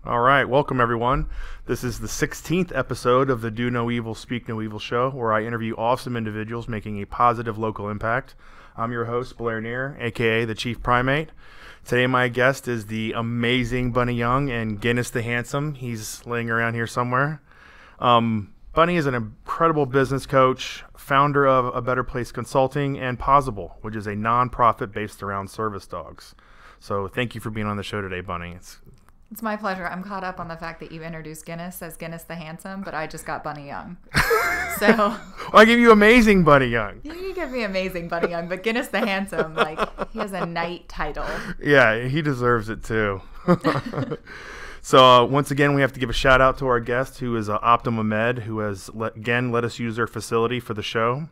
All right, welcome everyone. This is the 16th episode of the Do No Evil, Speak No Evil show, where I interview awesome individuals making a positive local impact. I'm your host, Blair Neher, aka the Chief Primate. Today my guest is the amazing Bunny Young and Guinness the Handsome. He's laying around here somewhere. Bunny is an incredible business coach, founder of A Better Place Consulting, and Pawssible, which is a nonprofit based around service dogs. So thank you for being on the show today, Bunny. It's my pleasure. I'm caught up on the fact that you introduced Guinness as Guinness the Handsome, but I just got Bunny Young. So well, I give you amazing Bunny Young. You give me amazing Bunny Young, but Guinness the Handsome, like, he has a knight title. Yeah, he deserves it too. So once again, we have to give a shout out to our guest, who is Optimum Ed, who has let us use their facility for the show.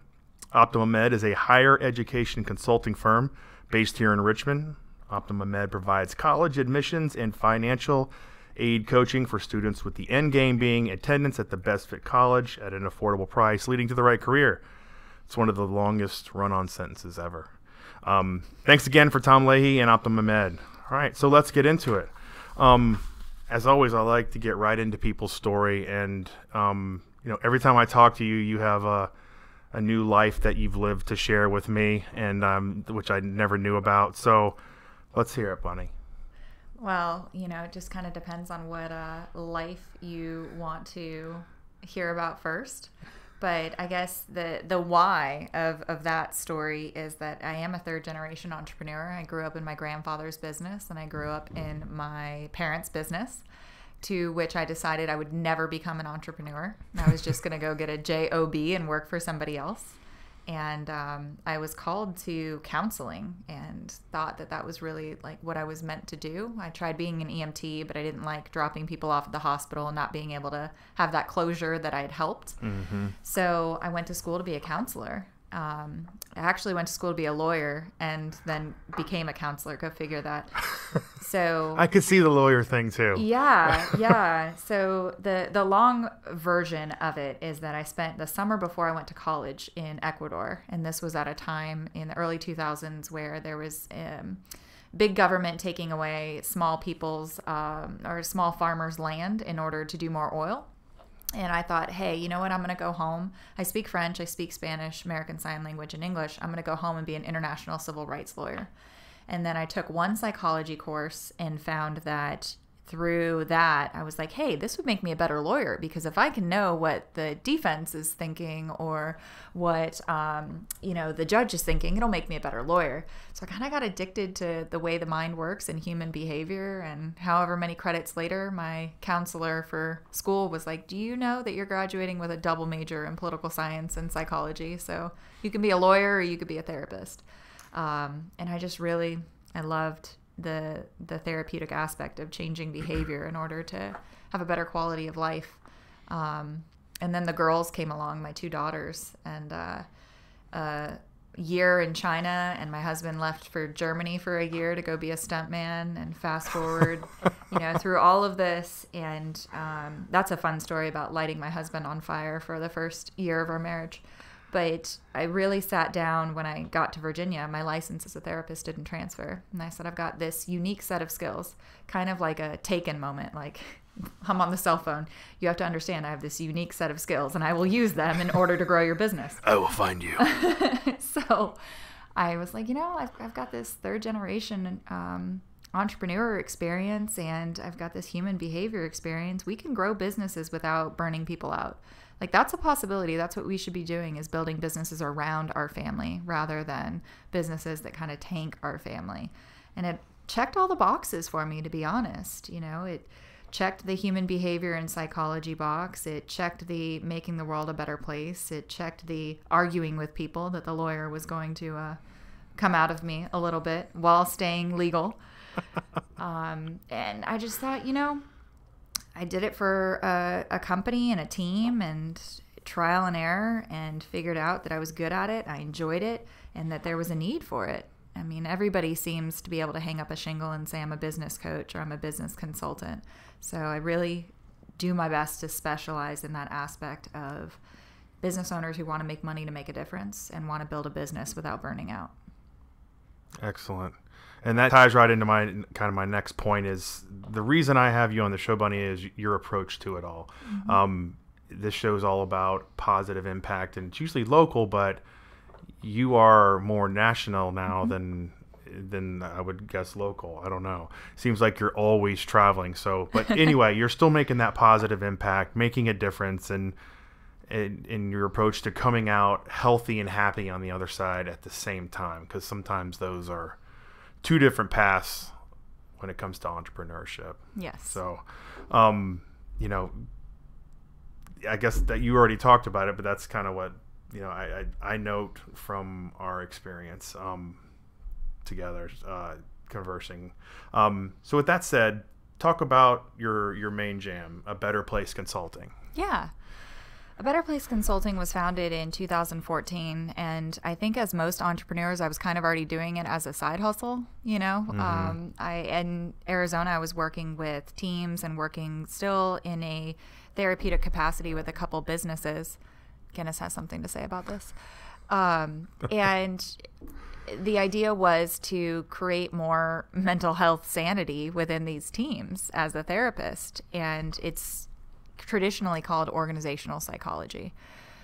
Optimum Ed is a higher education consulting firm based here in Richmond. Optimum Ed provides college admissions and financial aid coaching for students, with the end game being attendance at the best fit college at an affordable price, leading to the right career. It's one of the longest run-on sentences ever. Thanks again for Tom Leahy and Optimum Ed. All right, so let's get into it. As always, I like to get right into people's story, and every time I talk to you, you have a new life that you've lived to share with me, and which I never knew about. So let's hear it, Bunny. Well, it just kind of depends on what life you want to hear about first. But I guess the why of that story is that I am a third-generation entrepreneur. I grew up in my grandfather's business, and I grew up in my parents' business, to which I decided I would never become an entrepreneur. I was just going to go get a job and work for somebody else. And I was called to counseling and thought that was really like what I was meant to do. I tried being an EMT, but I didn't like dropping people off at the hospital and not being able to have that closure that I had helped. Mm-hmm. So I went to school to be a counselor. I actually went to school to be a lawyer and then became a counselor. Go figure that. So I could see the lawyer thing too. Yeah. So the long version of it is that I spent the summer before I went to college in Ecuador, and this was at a time in the early 2000s where there was big government taking away small people's or small farmers' land in order to do more oil. And I thought, hey, you know what? I'm going to go home. I speak French, I speak Spanish, American Sign Language, and English. I'm going to go home and be an international civil rights lawyer. And then I took one psychology course and found that through that, I was like, hey, this would make me a better lawyer, because if I can know what the defense is thinking or what, the judge is thinking, it'll make me a better lawyer. So I kind of got addicted to the way the mind works and human behavior. And however many credits later, my counselor for school was like, do you know that you're graduating with a double major in political science and psychology? So you can be a lawyer or you could be a therapist. And I loved the therapeutic aspect of changing behavior in order to have a better quality of life. And then the girls came along, my two daughters, and a year in China, and my husband left for Germany for a year to go be a stuntman. And fast forward, through all of this, and that's a fun story about lighting my husband on fire for the first year of our marriage. But I really sat down when I got to Virginia. My license as a therapist didn't transfer. And I said, I've got this unique set of skills, kind of like a Taken moment, like I'm on the cell phone. You have to understand I have this unique set of skills, and I will use them in order to grow your business. I will find you. So I was like, I've got this third generation entrepreneur experience, and I've got this human behavior experience. We can grow businesses without burning people out. Like, that's a possibility. That's what we should be doing, is building businesses around our family rather than businesses that kind of tank our family. And it checked all the boxes for me, to be honest. It checked the human behavior and psychology box. It checked the making the world a better place. It checked the arguing with people that the lawyer was going to come out of me a little bit while staying legal. And I just thought, I did it for a company and a team, and trial and error, and figured out that I was good at it. I enjoyed it, and that there was a need for it. I mean, everybody seems to be able to hang up a shingle and say I'm a business coach or I'm a business consultant. So I really do my best to specialize in that aspect of business owners who want to make money to make a difference and want to build a business without burning out. Excellent. And that ties right into my kind of my next point is the reason I have you on the show, Bunny, is your approach to it all. This show is all about positive impact, and it's usually local, but you are more national now than I would guess local. I don't know. Seems like you're always traveling. So, but anyway, you're still making that positive impact, making a difference, and in your approach to coming out healthy and happy on the other side at the same time, because sometimes those are two different paths when it comes to entrepreneurship. Yes. So, you know, I guess that you already talked about it, but that's kind of what, you know, I note from our experience together conversing. So with that said, talk about your main jam, A Better Place Consulting. Yeah. A Better Place Consulting was founded in 2014, and I think as most entrepreneurs, I was kind of already doing it as a side hustle, you know. In Arizona, I was working with teams and working still in a therapeutic capacity with a couple businesses. Guinness has something to say about this. And the idea was to create more mental health sanity within these teams as a therapist, and it's traditionally called organizational psychology.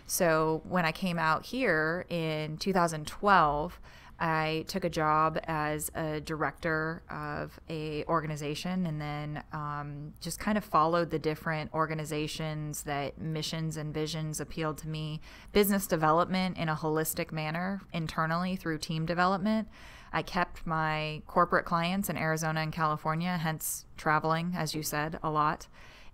So when I came out here in 2012, I took a job as a director of a organization, and then just kind of followed the different organizations that missions and visions appealed to me. Business development in a holistic manner internally through team development. I kept my corporate clients in Arizona and California, hence traveling, as you said, a lot.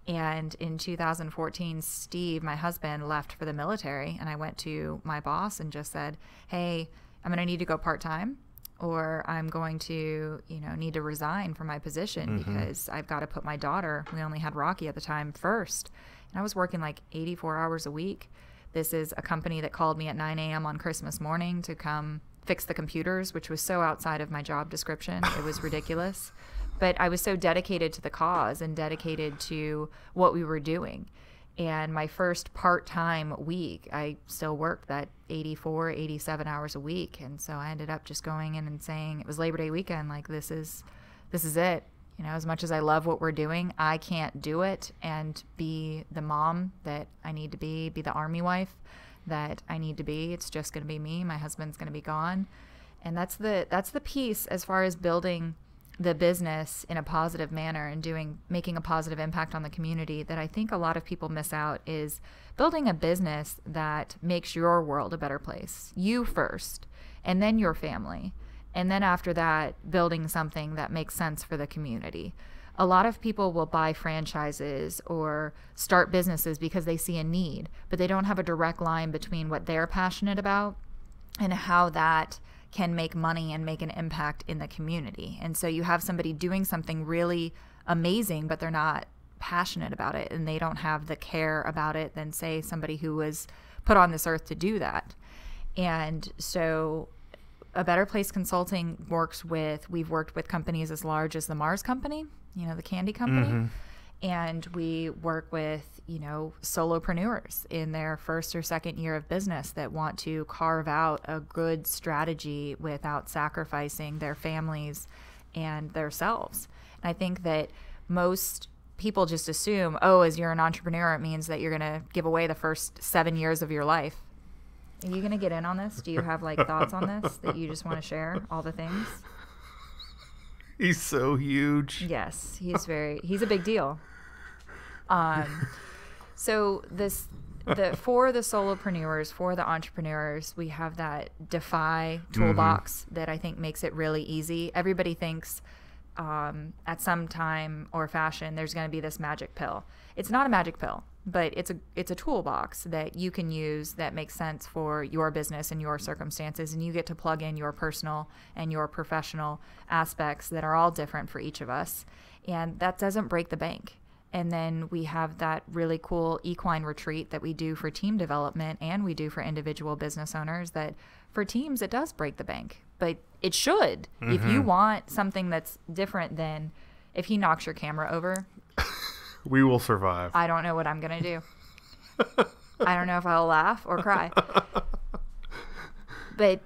And in 2014, Steve, my husband, left for the military, and I went to my boss and just said, hey, I'm going to need to go part-time, or I'm going to, you know, need to resign from my position because I've got to put my daughter, we only had Rocky at the time, first. And I was working like 84 hours a week. This is a company that called me at 9 a.m. on Christmas morning to come fix the computers, which was so outside of my job description. It was ridiculous. But I was so dedicated to the cause and dedicated to what we were doing. And my first part-time week, I still worked that 84, 87 hours a week. And so I ended up just going in and saying, it was Labor Day weekend, like, this is it. You know, as much as I love what we're doing, I can't do it and be the mom that I need to be the Army wife that I need to be. It's just going to be me. My husband's going to be gone. And that's the piece as far as building the business in a positive manner and making a positive impact on the community that I think a lot of people miss out is building a business that makes your world a better place. You first, and then your family. And then after that, building something that makes sense for the community. A lot of people will buy franchises or start businesses because they see a need, but they don't have a direct line between what they're passionate about and how that can make money and make an impact in the community. And so you have somebody doing something really amazing, but they're not passionate about it and they don't have the care about it than, say, somebody who was put on this earth to do that. And so A Better Place Consulting we've worked with companies as large as the Mars Company, you know, the candy company. And we work with, you know, solopreneurs in their first or second year of business that want to carve out a good strategy without sacrificing their families and themselves. And I think that most people just assume, oh, as you're an entrepreneur, it means that you're going to give away the first 7 years of your life. Are you going to get in on this? Do you have like thoughts on this that you just want to share, all the things? He's so huge. Yes, he's a big deal. So for the solopreneurs, for the entrepreneurs, we have that Defy toolbox that I think makes it really easy. Everybody thinks at some time or fashion there's going to be this magic pill. It's not a magic pill, but it's a toolbox that you can use that makes sense for your business and your circumstances, and you get to plug in your personal and your professional aspects that are all different for each of us, and that doesn't break the bank. And then we have that really cool equine retreat that we do for team development and we do for individual business owners that for teams, it does break the bank, but it should. If you want something that's different than if he knocks your camera over, we will survive. I don't know what I'm going to do. I don't know if I'll laugh or cry. But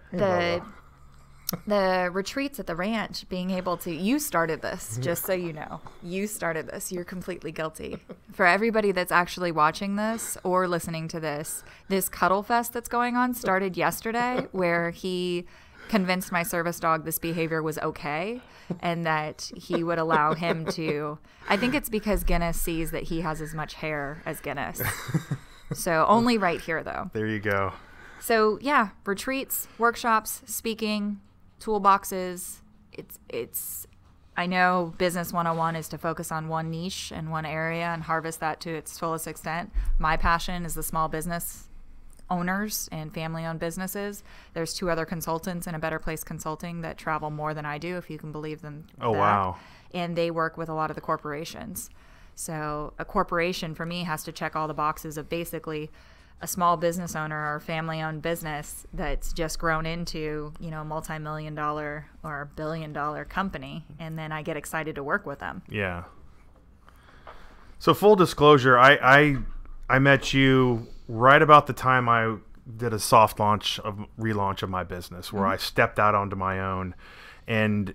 The retreats at the ranch, being able to, you started this, just so you know, you started this. You're completely guilty. For everybody that's actually watching this or listening to this cuddle fest that's going on started yesterday, where he convinced my service dog this behavior was okay and that he would allow him to. I think it's because Guinness sees that he has as much hair as Guinness. So only right here, though. There you go. So yeah, retreats, workshops, speaking, toolboxes. It's I know Business 101 is to focus on one niche and one area and harvest that to its fullest extent. My passion is the small business owners and family-owned businesses. There's 2 other consultants in A Better Place Consulting that travel more than I do, if you can believe them. Oh, wow. And they work with a lot of the corporations. So a corporation for me has to check all the boxes of basically a small business owner or family-owned business that's just grown into, multi-million-dollar or billion-dollar company, and then I get excited to work with them. Yeah. So full disclosure, I met you right about the time I did a soft relaunch of my business, where I stepped out onto my own, and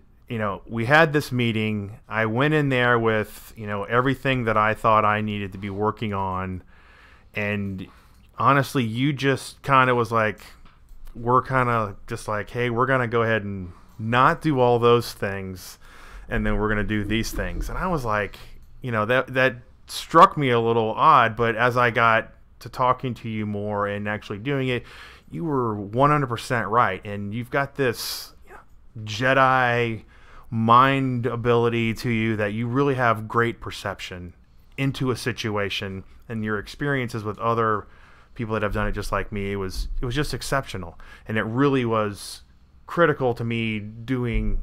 we had this meeting. I went in there with everything that I thought I needed to be working on, and honestly, you just kind of was like, we're kind of just like, hey, we're going to go ahead and not do all those things, and then we're going to do these things. And I was like, that struck me a little odd, but as I got to talking to you more and actually doing it, you were 100% right. And you've got this Jedi mind ability to you that you really have great perception into a situation, and your experiences with other people that have done it just like me, it was just exceptional, and it really was critical to me doing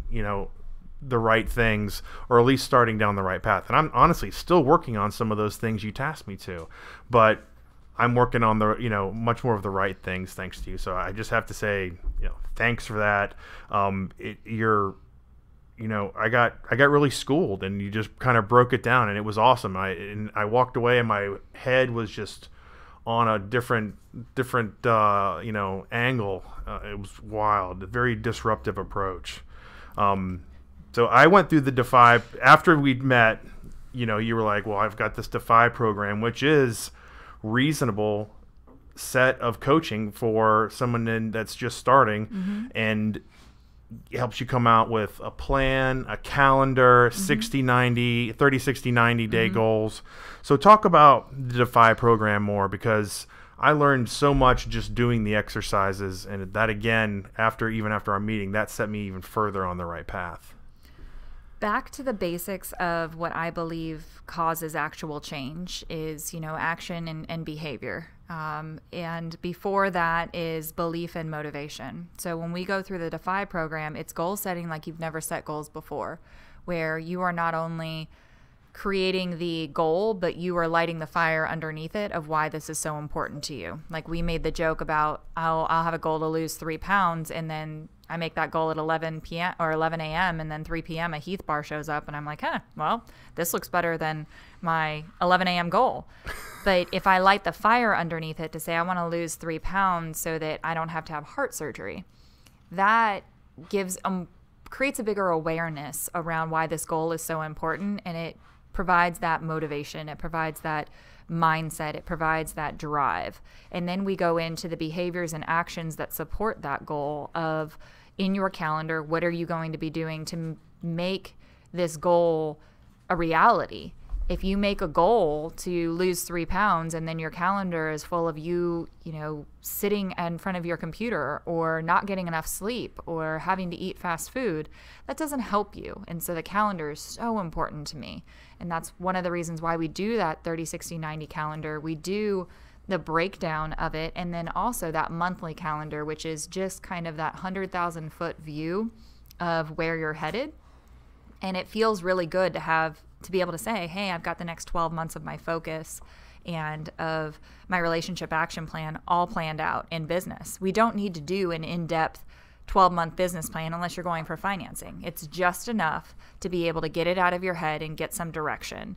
the right things, or at least starting down the right path. And I'm honestly still working on some of those things you tasked me to, but I'm working on the much more of the right things thanks to you. So I just have to say thanks for that. I got really schooled, and you just kind of broke it down, and it was awesome. I walked away, and my head was just on a different angle. It was wild, a very disruptive approach. So I went through the Defy after we'd met. You were like, well, I've got this Defy program, which is reasonable set of coaching for someone that's just starting, and it helps you come out with a plan, a calendar, 60, 90, 30, 60, 90 day goals. So talk about the Defy program more, because I learned so much just doing the exercises, and that again, even after our meeting, that set me even further on the right path. Back to the basics of what I believe causes actual change is, action and behavior. And before that is belief and motivation. So when we go through the Defy program, it's goal setting like you've never set goals before, where you are not only creating the goal, but you are lighting the fire underneath it of why this is so important to you. Like we made the joke about, I'll have a goal to lose 3 pounds, and then I make that goal at 11 p.m. or 11 a.m. and then 3 p.m. a Heath bar shows up, and I'm like, well, this looks better than my 11 a.m. goal. But if I light the fire underneath it to say I want to lose 3 pounds so that I don't have to have heart surgery, that creates a bigger awareness around why this goal is so important, and it provides that motivation, it provides that mindset, it provides that drive. And then we go into the behaviors and actions that support that goal of, in your calendar, what are you going to be doing to make this goal a reality? If you make a goal to lose 3 pounds and then your calendar is full of you sitting in front of your computer or not getting enough sleep or having to eat fast food, that doesn't help you. And so the calendar is so important to me. And that's one of the reasons why we do that 30, 60, 90 calendar. We do the breakdown of it, and then also that monthly calendar, which is just kind of that 100,000 foot view of where you're headed. And it feels really good to be able to say, hey, I've got the next 12 months of my focus and of my relationship action plan all planned out in business. We don't need to do an in-depth 12-month business plan unless you're going for financing. It's just enough to be able to get it out of your head and get some direction.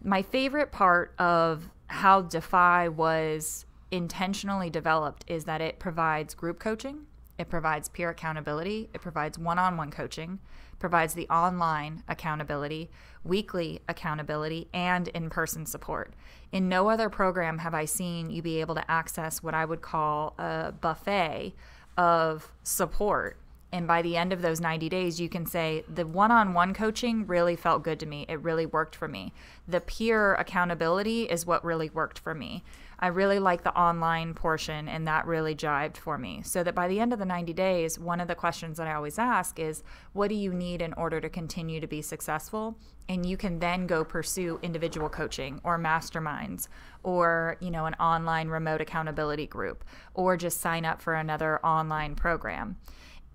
My favorite part of how Defy was intentionally developed is that it provides group coaching, It provides peer accountability. It provides one-on-one coaching, provides the online accountability, weekly accountability, and in-person support. In no other program have I seen you be able to access what I would call a buffet of support. And by the end of those 90 days, you can say the one-on-one coaching really felt good to me. It really worked for me. The peer accountability is what really worked for me. I really like the online portion, and that really jived for me. So that by the end of the 90 days, one of the questions that I always ask is, what do you need in order to continue to be successful? And you can then go pursue individual coaching or masterminds or, an online remote accountability group, or just sign up for another online program.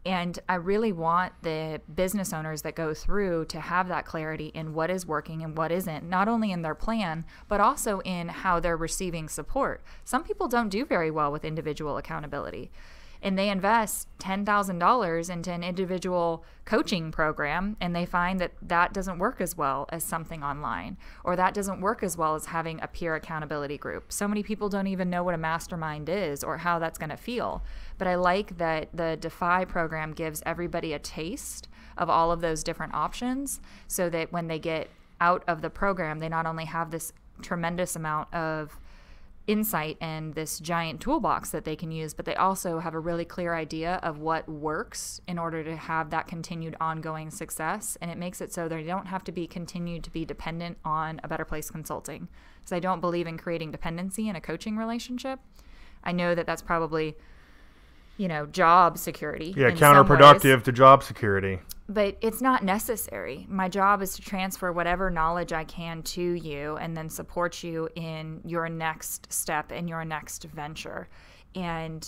And I really want the business owners that go through to have that clarity in what is working and what isn't, not only in their plan, but also in how they're receiving support. Some people don't do very well with individual accountability, and they invest $10,000 into an individual coaching program, and they find that that doesn't work as well as something online, or that doesn't work as well as having a peer accountability group. So many people don't even know what a mastermind is or how that's going to feel. But I like that the Defy program gives everybody a taste of all of those different options, so that when they get out of the program, they not only have this tremendous amount of insight and this giant toolbox that they can use, but they also have a really clear idea of what works in order to have that continued ongoing success. And it makes it so they don't have to be continued to be dependent on a Better Place Consulting. Because I don't believe in creating dependency in a coaching relationship. I know that that's probably, job security. Yeah, counterproductive to job security. But it's not necessary. My job is to transfer whatever knowledge I can to you and then support you in your next step and your next venture. And,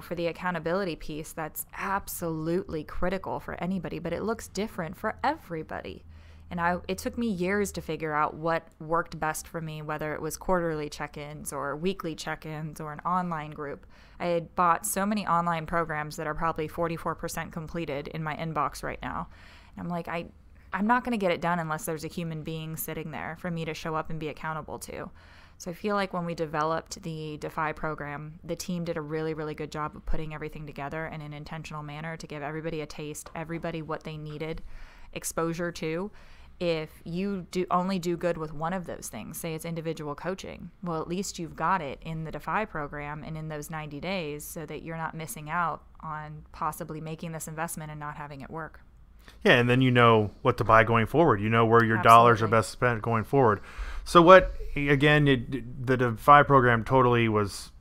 for the accountability piece, that's absolutely critical for anybody, but it looks different for everybody. And it took me years to figure out what worked best for me, whether it was quarterly check-ins or weekly check-ins or an online group. I had bought so many online programs that are probably 44% completed in my inbox right now. And I'm like, I'm not going to get it done unless there's a human being sitting there for me to show up and be accountable to. So I feel like when we developed the Defy program, the team did a really, really good job of putting everything together in an intentional manner to give everybody a taste, everybody what they needed exposure to. If you only do good with one of those things, say it's individual coaching, well, at least you've got it in the Defy program and in those 90 days, so that you're not missing out on possibly making this investment and not having it work. Yeah, and then you know what to buy going forward. You know where your dollars are best spent going forward. So the Defy program totally was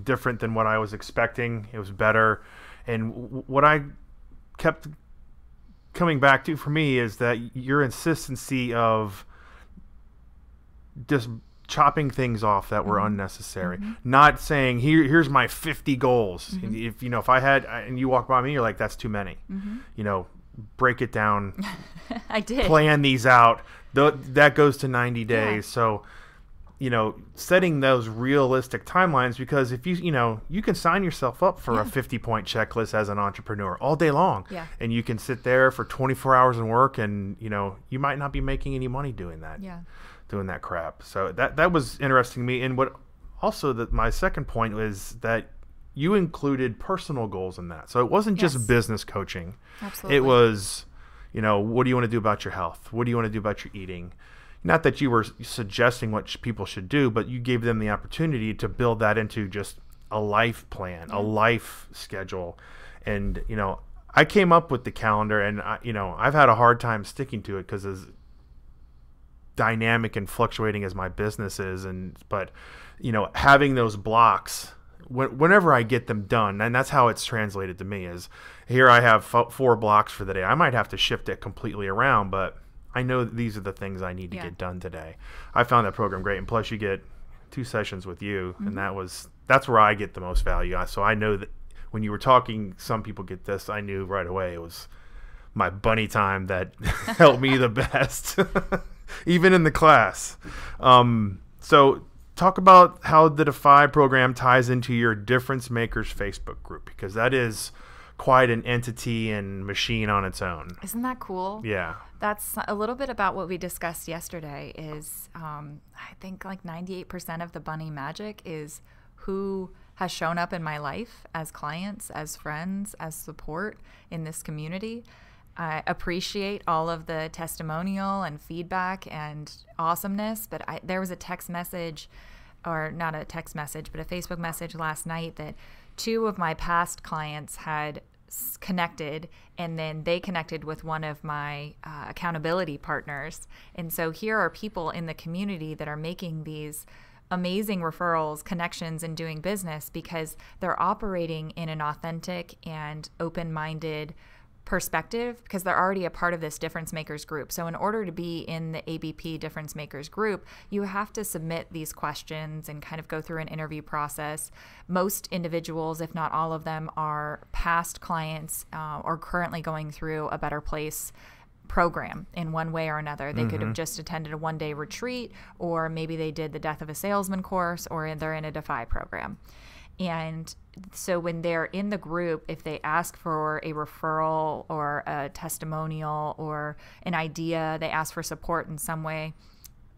different than what I was expecting. It was better. And what I kept coming back to for me is that your insistency of just chopping things off that were unnecessary, not saying here's my 50 goals. If I had, and you walk by me, you're like, that's too many, break it down. I did plan these out. That goes to 90 days. Yeah. So, setting those realistic timelines, because if you can sign yourself up for a 50-point checklist as an entrepreneur all day long, and you can sit there for 24 hours and work, and you might not be making any money doing that, doing that crap. So that was interesting to me. And what also my second point was that you included personal goals in that. So it wasn't just business coaching. Absolutely. It was, what do you want to do about your health? What do you want to do about your eating? Not that you were suggesting what people should do, but you gave them the opportunity to build that into just a life plan, a life schedule. And, I came up with the calendar, and, I've had a hard time sticking to it because as dynamic and fluctuating as my business is. But having those blocks, whenever I get them done, and that's how it's translated to me, is here I have 4 blocks for the day. I might have to shift it completely around, but I know that these are the things I need to get done today. I found that program great, and plus you get 2 sessions with you, and that's where I get the most value. So I know that when you were talking, some people get this, I knew right away it was my bunny time that helped me the best, even in the class. So talk about how the Defy program ties into your Difference Makers Facebook group, because that is quite an entity and machine on its own. Isn't that cool? Yeah. That's a little bit about what we discussed yesterday is I think like 98% of the bunny magic is who has shown up in my life as clients, as friends, as support in this community. I appreciate all of the testimonial and feedback and awesomeness, but there was a text message, or not a text message, but a Facebook message last night that 2 of my past clients had connected, and then they connected with one of my accountability partners. And so here are people in the community that are making these amazing referrals, connections, and doing business because they're operating in an authentic and open-minded perspective, because they're already a part of this difference makers group. So in order to be in the ABP difference makers group, you have to submit these questions and kind of go through an interview process. Most individuals, if not all of them, are past clients or currently going through a Better Place program in one way or another. They could have just attended a one-day retreat, or maybe they did the Death of a Salesman course, or they're in a Defy program. And so when they're in the group, if they ask for a referral or a testimonial or an idea, they ask for support in some way,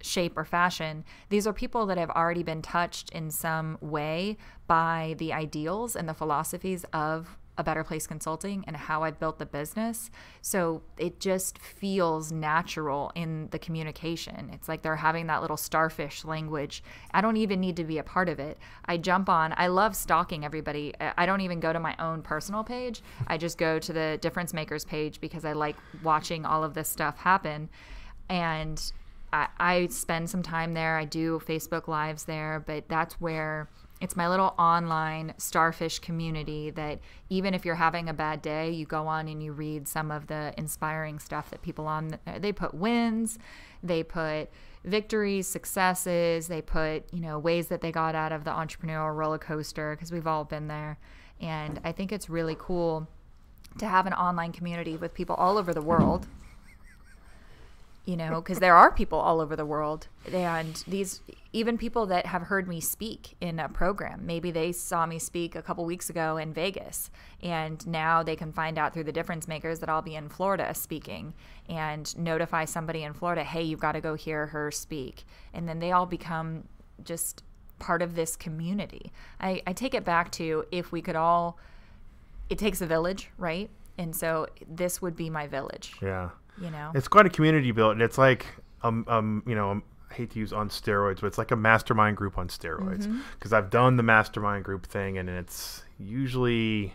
shape, or fashion, these are people that have already been touched in some way by the ideals and the philosophies of A Better Place Consulting and how I've built the business. So it just feels natural in the communication. It's like they're having that little starfish language. I don't even need to be a part of it. I jump on. I love stalking everybody. I don't even go to my own personal page. I just go to the Difference Makers page because I like watching all of this stuff happen. And I spend some time there. I do Facebook Lives there, but that's where it's my little online starfish community that even if you're having a bad day, you go on and you read some of the inspiring stuff that people on. They put wins, they put victories, successes, they put, ways that they got out of the entrepreneurial roller coaster, because we've all been there. And I think it's really cool to have an online community with people all over the world. Because there are people all over the world, and even people that have heard me speak in a program. Maybe they saw me speak a couple weeks ago in Vegas, and now they can find out through the Difference Makers that I'll be in Florida speaking, and notify somebody in Florida, hey, you've got to go hear her speak. And then they all become just part of this community. I take it back to, if we could all, it takes a village, right? And so this would be my village. Yeah. It's quite a community built, and it's like, I hate to use on steroids, but it's like a mastermind group on steroids. Because I've done the mastermind group thing, and it's usually,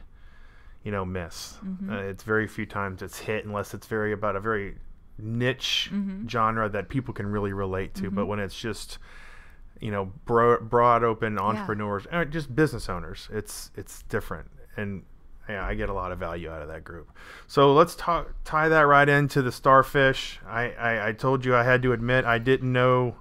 miss. It's very few times it's hit, unless it's about a very niche genre that people can really relate to. But when it's just, broad open entrepreneurs, just business owners, it's different. And yeah, I get a lot of value out of that group. So let's tie that right into the starfish. I told you, I had to admit, I didn't know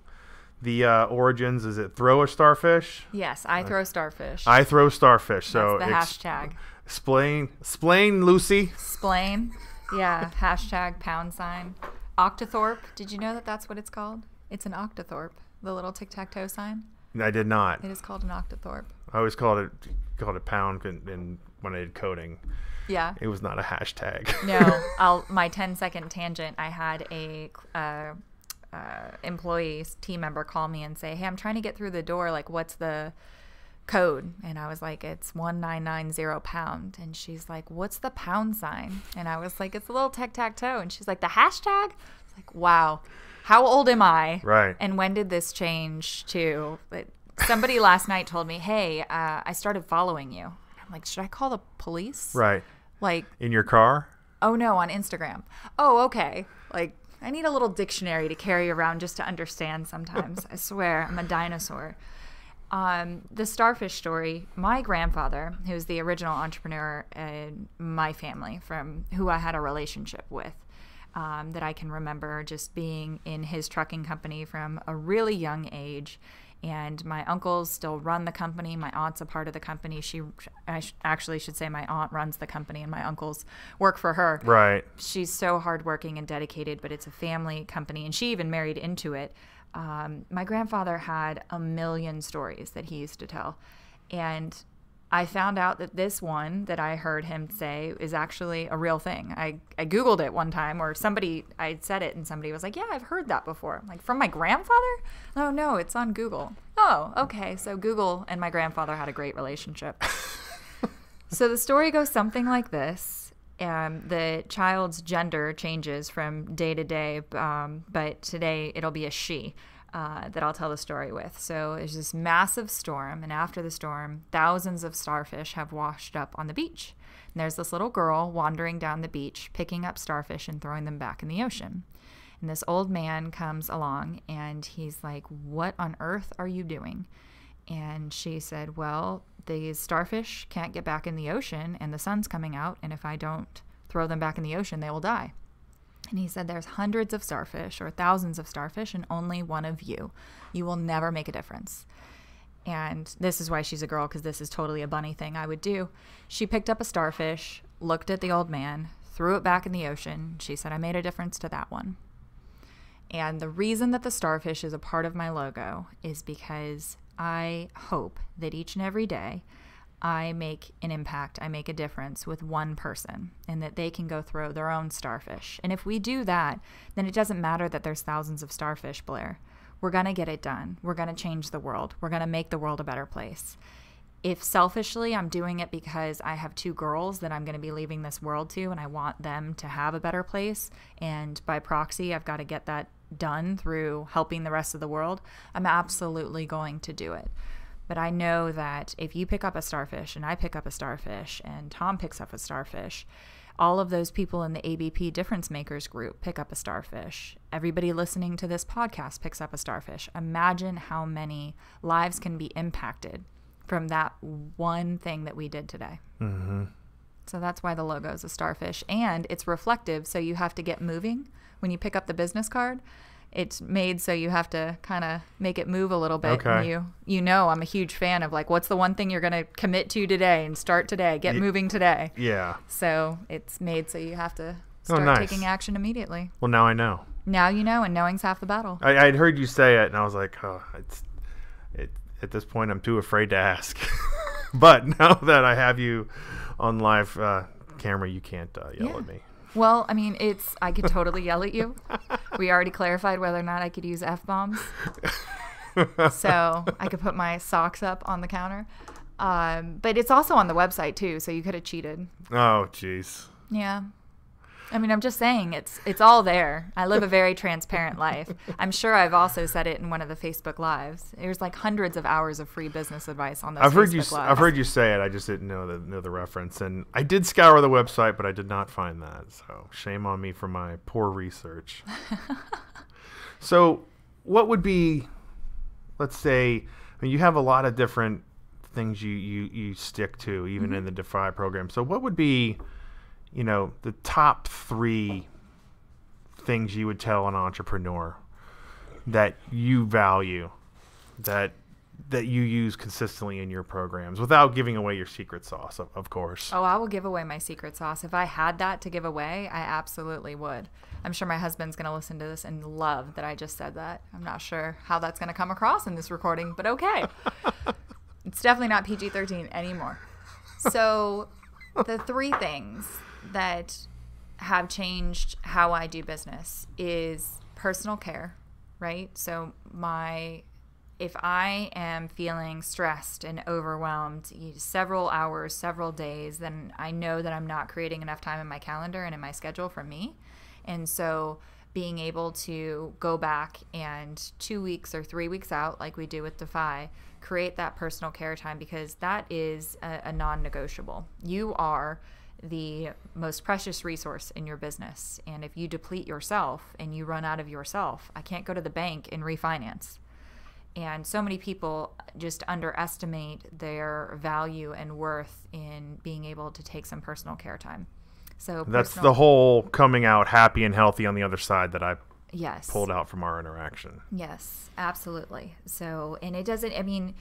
the origins. Is it throw a starfish? Yes, I throw starfish. I throw starfish. So that's the hashtag. Splain, Lucy. Splain. Yeah, hashtag #. Octothorpe. Did you know that that's what it's called? It's an octothorpe, the little tic-tac-toe sign. I did not. It is called an octothorpe. I always called it pound and when I did coding. Yeah. It was not a hashtag. No. My 10-second tangent, I had a employee, team member call me and say, hey, I'm trying to get through the door. Like, what's the code? And I was like, it's 1990 pound. And she's like, what's the pound sign? And I was like, it's a little tic-tac-toe. And she's like, the hashtag? I was like, wow. How old am I? Right. And when did this change to? Somebody last night told me, hey, I started following you. I'm like, should I call the police? Right. Like, in your car? Oh, no, on Instagram. Oh, okay. Like, I need a little dictionary to carry around just to understand sometimes. I swear, I'm a dinosaur. The Starfish Story, my grandfather, who's the original entrepreneur in my family, from who I had a relationship with, that I can remember just being in his trucking company from a really young age. And my uncles still run the company. My aunt's a part of the company. I actually should say my aunt runs the company and my uncles work for her. Right. She's so hardworking and dedicated, but it's a family company, and she even married into it. My grandfather had a million stories that he used to tell. And I found out that this one that I heard him say is actually a real thing. I Googled it one time, or I said it and somebody was like, yeah, I've heard that before. I'm like, from my grandfather? Oh, no, it's on Google. Oh, okay. So Google and my grandfather had a great relationship. So the story goes something like this. The child's gender changes from day to day, but today it'll be a she. That I'll tell the story with. So there's this massive storm, and after the storm, thousands of starfish have washed up on the beach. And there's this little girl wandering down the beach, picking up starfish and throwing them back in the ocean. And this old man comes along, and he's like, what on earth are you doing? And she said, well, these starfish can't get back in the ocean, and the sun's coming out, and if I don't throw them back in the ocean, they will die. And he said, there's hundreds of starfish or thousands of starfish and only one of you. You will never make a difference. And this is why she's a girl, because this is totally a bunny thing I would do. She picked up a starfish, looked at the old man, threw it back in the ocean. She said, I made a difference to that one. And the reason that the starfish is a part of my logo is because I hope that each and every day I make an impact, I make a difference with one person, and that they can go throw their own starfish. And if we do that, then it doesn't matter that there's thousands of starfish, Blair. We're going to get it done. We're going to change the world. We're going to make the world a better place. If selfishly I'm doing it because I have 2 girls that I'm going to be leaving this world to, and I want them to have a better place, and by proxy I've got to get that done through helping the rest of the world, I'm absolutely going to do it. But I know that if you pick up a starfish and I pick up a starfish and Tom picks up a starfish, all of those people in the ABP Difference Makers group pick up a starfish. Everybody listening to this podcast picks up a starfish. Imagine how many lives can be impacted from that one thing that we did today. Mm-hmm. So that's why the logo is a starfish. And it's reflective, so you have to get moving. When you pick up the business card, it's made so you have to kind of make it move a little bit. Okay. And you know I'm a huge fan of, like, what's the one thing you're going to commit to today and start today, get moving today. Yeah. So it's made so you have to start taking action immediately. Well, now I know. Now you know, and knowing's half the battle. I'd heard you say it, and I was like, oh, at this point, I'm too afraid to ask. But now that I have you on live camera, you can't yell at me. Well, I mean, I could totally yell at you. We already clarified whether or not I could use F-bombs. So I could put my socks up on the counter. But it's also on the website, too, so you could have cheated. Oh, jeez. Yeah. I mean, I'm just saying, it's all there. I live a very transparent life. I'm sure I've also said it in one of the Facebook Lives. There's like hundreds of hours of free business advice on those Facebook Lives. I've heard you say it. I just didn't know the reference. And I did scour the website, but I did not find that. So shame on me for my poor research. So what would be, let's say, I mean, you have a lot of different things you stick to, even in the Defy program. So what would be, the top 3 things you would tell an entrepreneur that you value, that you use consistently in your programs, without giving away your secret sauce, of course? Oh, I will give away my secret sauce. If I had that to give away, I absolutely would. I'm sure my husband's going to listen to this and love that I just said that. I'm not sure how that's going to come across in this recording, but okay. It's definitely not PG-13 anymore. So the 3 things that have changed how I do business is personal care, right? So if I am feeling stressed and overwhelmed several hours, several days, then I know that I'm not creating enough time in my calendar and in my schedule for me. And so being able to go back and 2 weeks or 3 weeks out, like we do with Defy, create that personal care time, because that is a non-negotiable. You are the most precious resource in your business. And if you deplete yourself and you run out of yourself, I can't go to the bank and refinance. And so many people just underestimate their value and worth in being able to take some personal care time. So that's the whole coming out happy and healthy on the other side that I pulled out from our interaction. Yes, absolutely. So, and it doesn't, I mean,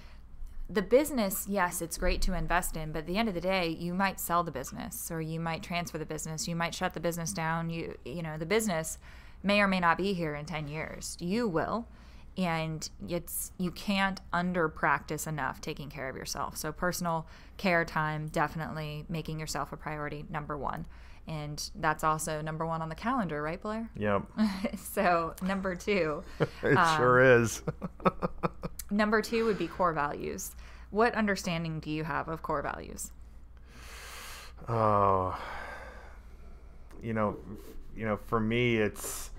the business, yes, it's great to invest in, but at the end of the day, you might sell the business, or you might transfer the business, you might shut the business down. You know, the business may or may not be here in 10 years. You will. And you can't under practice enough taking care of yourself. So personal care time, definitely making yourself a priority, number one. And that's also number one on the calendar, right, Blair? Yep. So number two. It sure is. Number two would be core values. What understanding do you have of core values? Oh, for me, it's,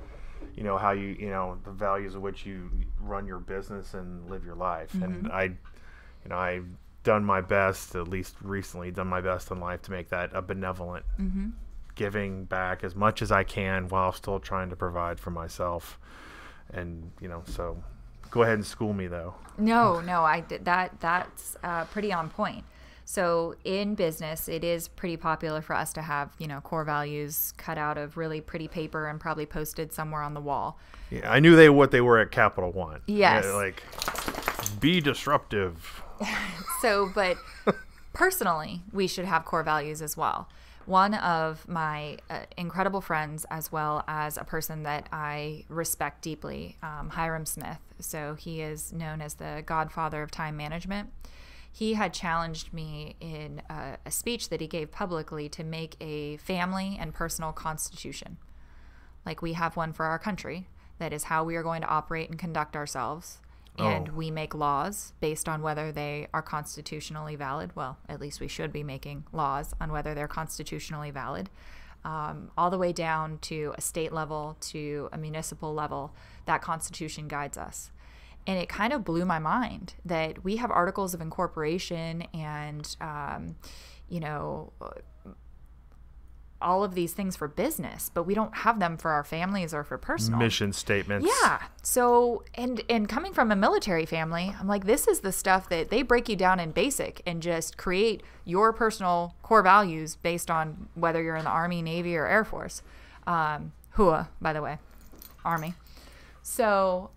how you, the values of which you run your business and live your life. Mm-hmm. And I've done my best, at least recently, done my best in life to make that a benevolent, Mm-hmm. giving back as much as I can while still trying to provide for myself. And, so go ahead and school me though. No, I did that's pretty on point. So in business, it is pretty popular for us to have, core values cut out of really pretty paper and probably posted somewhere on the wall. Yeah, I knew what they were at Capital One. Yes. Yeah, like, be disruptive. So, but personally, we should have core values as well. One of my incredible friends, as well as a person that I respect deeply, Hyrum Smith. So he is known as the godfather of time management. He had challenged me in a speech that he gave publicly to make a family and personal constitution. Like we have one for our country. That is how we are going to operate and conduct ourselves. And we make laws based on whether they are constitutionally valid. Well, at least we should be making laws on whether they're constitutionally valid. All the way down to a state level, to a municipal level, that constitution guides us. And it kind of blew my mind that we have articles of incorporation and, all of these things for business, but we don't have them for our families or for personal. Mission statements. Yeah. So, and coming from a military family, I'm like, this is the stuff that they break you down in basic and just create your personal core values based on whether you're in the Army, Navy, or Air Force. HUA, by the way, Army. So,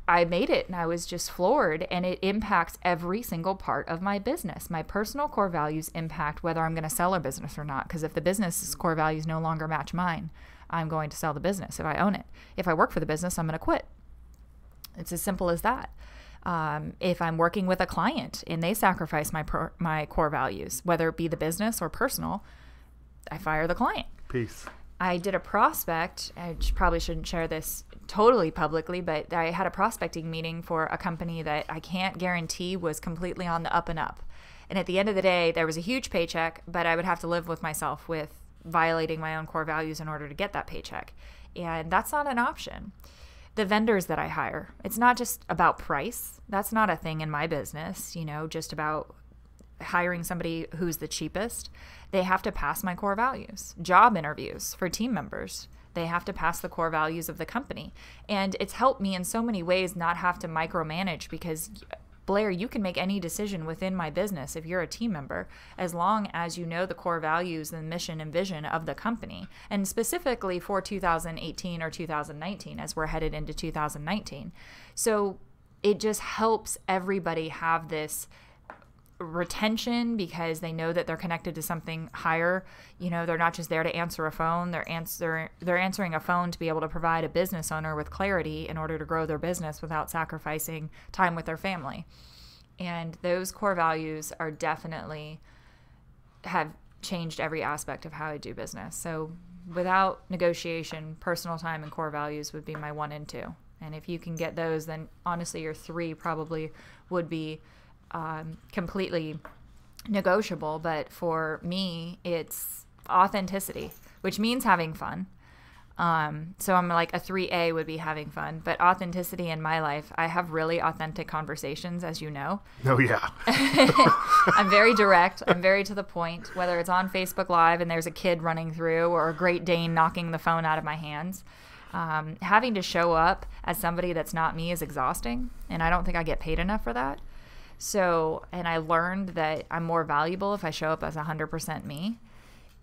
I made it and I was just floored, and it impacts every single part of my business. My personal core values impact whether I'm going to sell a business or not, because if the business's core values no longer match mine, I'm going to sell the business if I own it. If I work for the business, I'm going to quit. It's as simple as that. If I'm working with a client and they sacrifice my core values, whether it be the business or personal, I fire the client. Peace. I did a prospect. I probably shouldn't share this totally publicly, but I had a prospecting meeting for a company that I can't guarantee was completely on the up and up. And at the end of the day, there was a huge paycheck, but I would have to live with myself with violating my own core values in order to get that paycheck. And that's not an option. The vendors that I hire, it's not just about price. That's not a thing in my business, just about hiring somebody who's the cheapest. They have to pass my core values. Job interviews for team members, they have to pass the core values of the company. And it's helped me in so many ways not have to micromanage, because Blair, you can make any decision within my business if you're a team member, as long as you know the core values and mission and vision of the company. And specifically for 2018 or 2019, as we're headed into 2019. So it just helps everybody have this retention, because they know that they're connected to something higher. They're not just there to answer a phone. They're answering a phone to be able to provide a business owner with clarity in order to grow their business without sacrificing time with their family. And those core values are definitely have changed every aspect of how I do business. So without negotiation, personal time and core values would be my 1 and 2. And if you can get those, then honestly your 3 probably would be completely negotiable. But for me, it's authenticity, which means having fun. So I'm like a 3A would be having fun, but authenticity in my life, I have really authentic conversations, as you know. Oh yeah. I'm very direct. I'm very to the point, whether it's on Facebook Live and there's a kid running through or a Great Dane knocking the phone out of my hands. Having to show up as somebody that's not me is exhausting, and I don't think I get paid enough for that. So, and I learned that I'm more valuable if I show up as 100% me.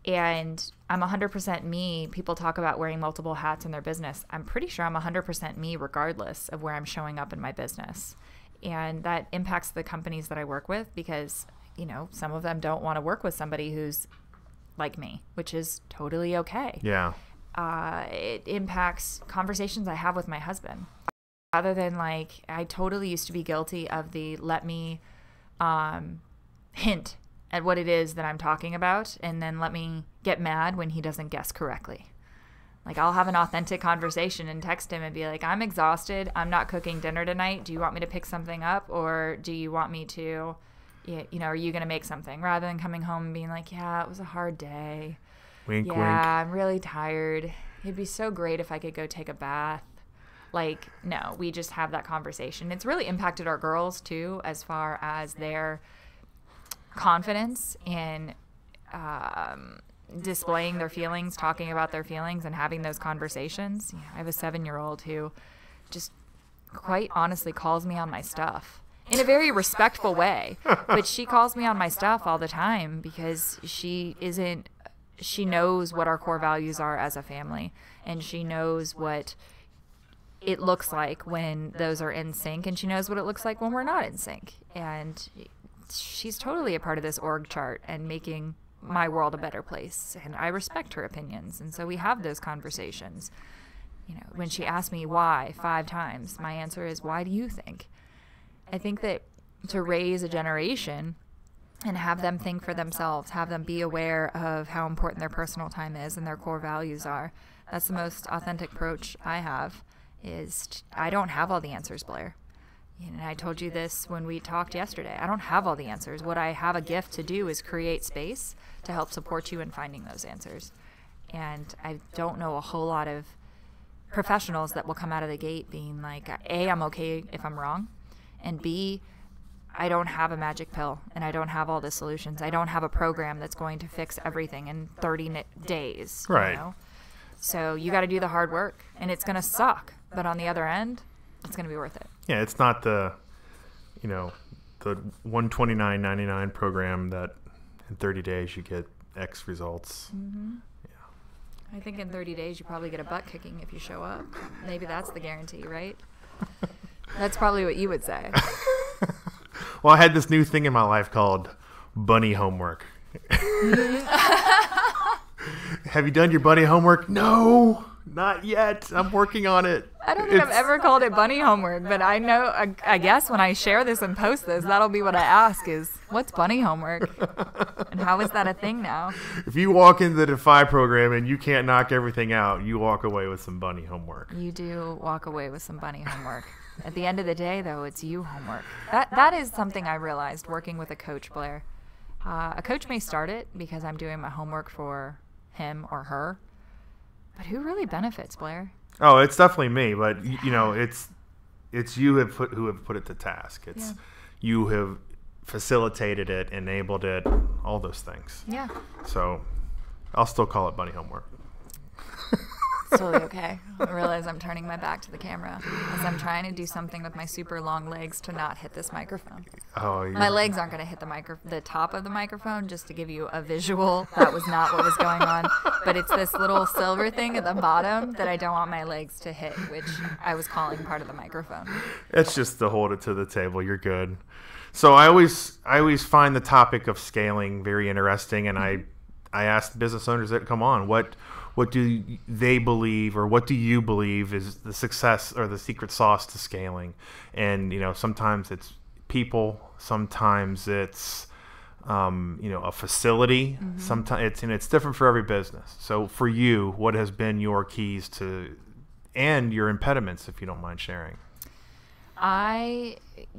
And I'm 100% me. People talk about wearing multiple hats in their business. I'm pretty sure I'm 100% me regardless of where I'm showing up in my business. And that impacts the companies that I work with, because, some of them don't want to work with somebody who's like me, which is totally okay. Yeah. It impacts conversations I have with my husband. Rather than like, I totally used to be guilty of the let me hint at what it is that I'm talking about, and then let me get mad when he doesn't guess correctly. Like, I'll have an authentic conversation and text him and be like, I'm exhausted. I'm not cooking dinner tonight. Do you want me to pick something up, or do you want me to, are you going to make something? Rather than coming home and being like, yeah, it was a hard day. Wink, wink. I'm really tired. It'd be so great if I could go take a bath. Like, no, we just have that conversation. It's really impacted our girls, too, as far as their confidence in displaying their feelings, talking about their feelings, and having those conversations. I have a 7-year-old who just quite honestly calls me on my stuff in a very respectful way. But she calls me on my stuff all the time because she knows what our core values are as a family, and she knows what it looks like when those are in sync, and she knows what it looks like when we're not in sync. And she's totally a part of this org chart and making my world a better place, and I respect her opinions, and so we have those conversations. When she asks me why 5 times, my answer is, why do you think? I think that to raise a generation and have them think for themselves, have them be aware of how important their personal time is and their core values are, that's the most authentic approach I have. I don't have all the answers, Blair. And I told you this when we talked yesterday. I don't have all the answers. What I have a gift to do is create space to help support you in finding those answers. And I don't know a whole lot of professionals that will come out of the gate being like, A, I'm okay if I'm wrong, and B, I don't have a magic pill, and I don't have all the solutions. I don't have a program that's going to fix everything in 30 days. Right. So you got to do the hard work, and it's going to suck. But on the other end, it's going to be worth it. Yeah, it's not the $129.99 program that in 30 days you get X results. Mm-hmm. Yeah. I think in 30 days you probably get a butt kicking if you show up. Maybe that's the guarantee, right? That's probably what you would say. Well, I had this new thing in my life called bunny homework. Have you done your bunny homework? No, not yet. I'm working on it. I don't think I've ever called it bunny homework, but I know, I guess when I share this and post this, that'll be what I ask is, what's bunny homework? And how is that a thing now? If you walk into the Defy program and you can't knock everything out, you walk away with some bunny homework. You do walk away with some bunny homework. At the end of the day, though, it's you homework. That is something I realized working with a coach, Blair. A coach may start it because I'm doing my homework for him or her, but who really benefits, Blair? Oh, it's definitely me, but it's you who have put it to task. It's you have facilitated it, enabled it, all those things. Yeah. So I'll still call it bunny homework. It's totally okay. I realize I'm turning my back to the camera as I'm trying to do something with my super long legs to not hit this microphone. Oh, my legs aren't going to hit the top of the microphone, just to give you a visual. That was not what was going on. But it's this little silver thing at the bottom that I don't want my legs to hit, which I was calling part of the microphone. It's just to hold it to the table. You're good. So I always find the topic of scaling very interesting, and I ask business owners that come on, what do they believe, or what do you believe is the success or the secret sauce to scaling? And sometimes it's people, sometimes it's a facility, sometimes it's different for every business. So for you, what has been your keys to, and your impediments, if you don't mind sharing?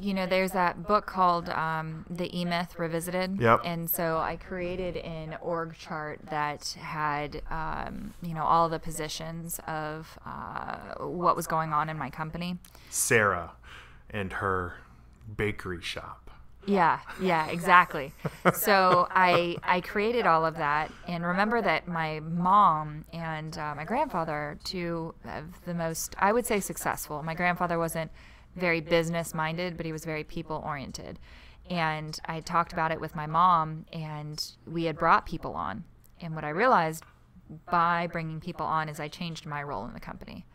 There's that book called The E-Myth Revisited. Yep. And so I created an org chart that had, all the positions of what was going on in my company. Sarah and her bakery shop. Yeah, exactly. So I created all of that, and remember that my mom and my grandfather are two of the most, I would say, successful. My grandfather wasn't very business minded, but he was very people oriented. And I talked about it with my mom, and we had brought people on. And what I realized by bringing people on is I changed my role in the company.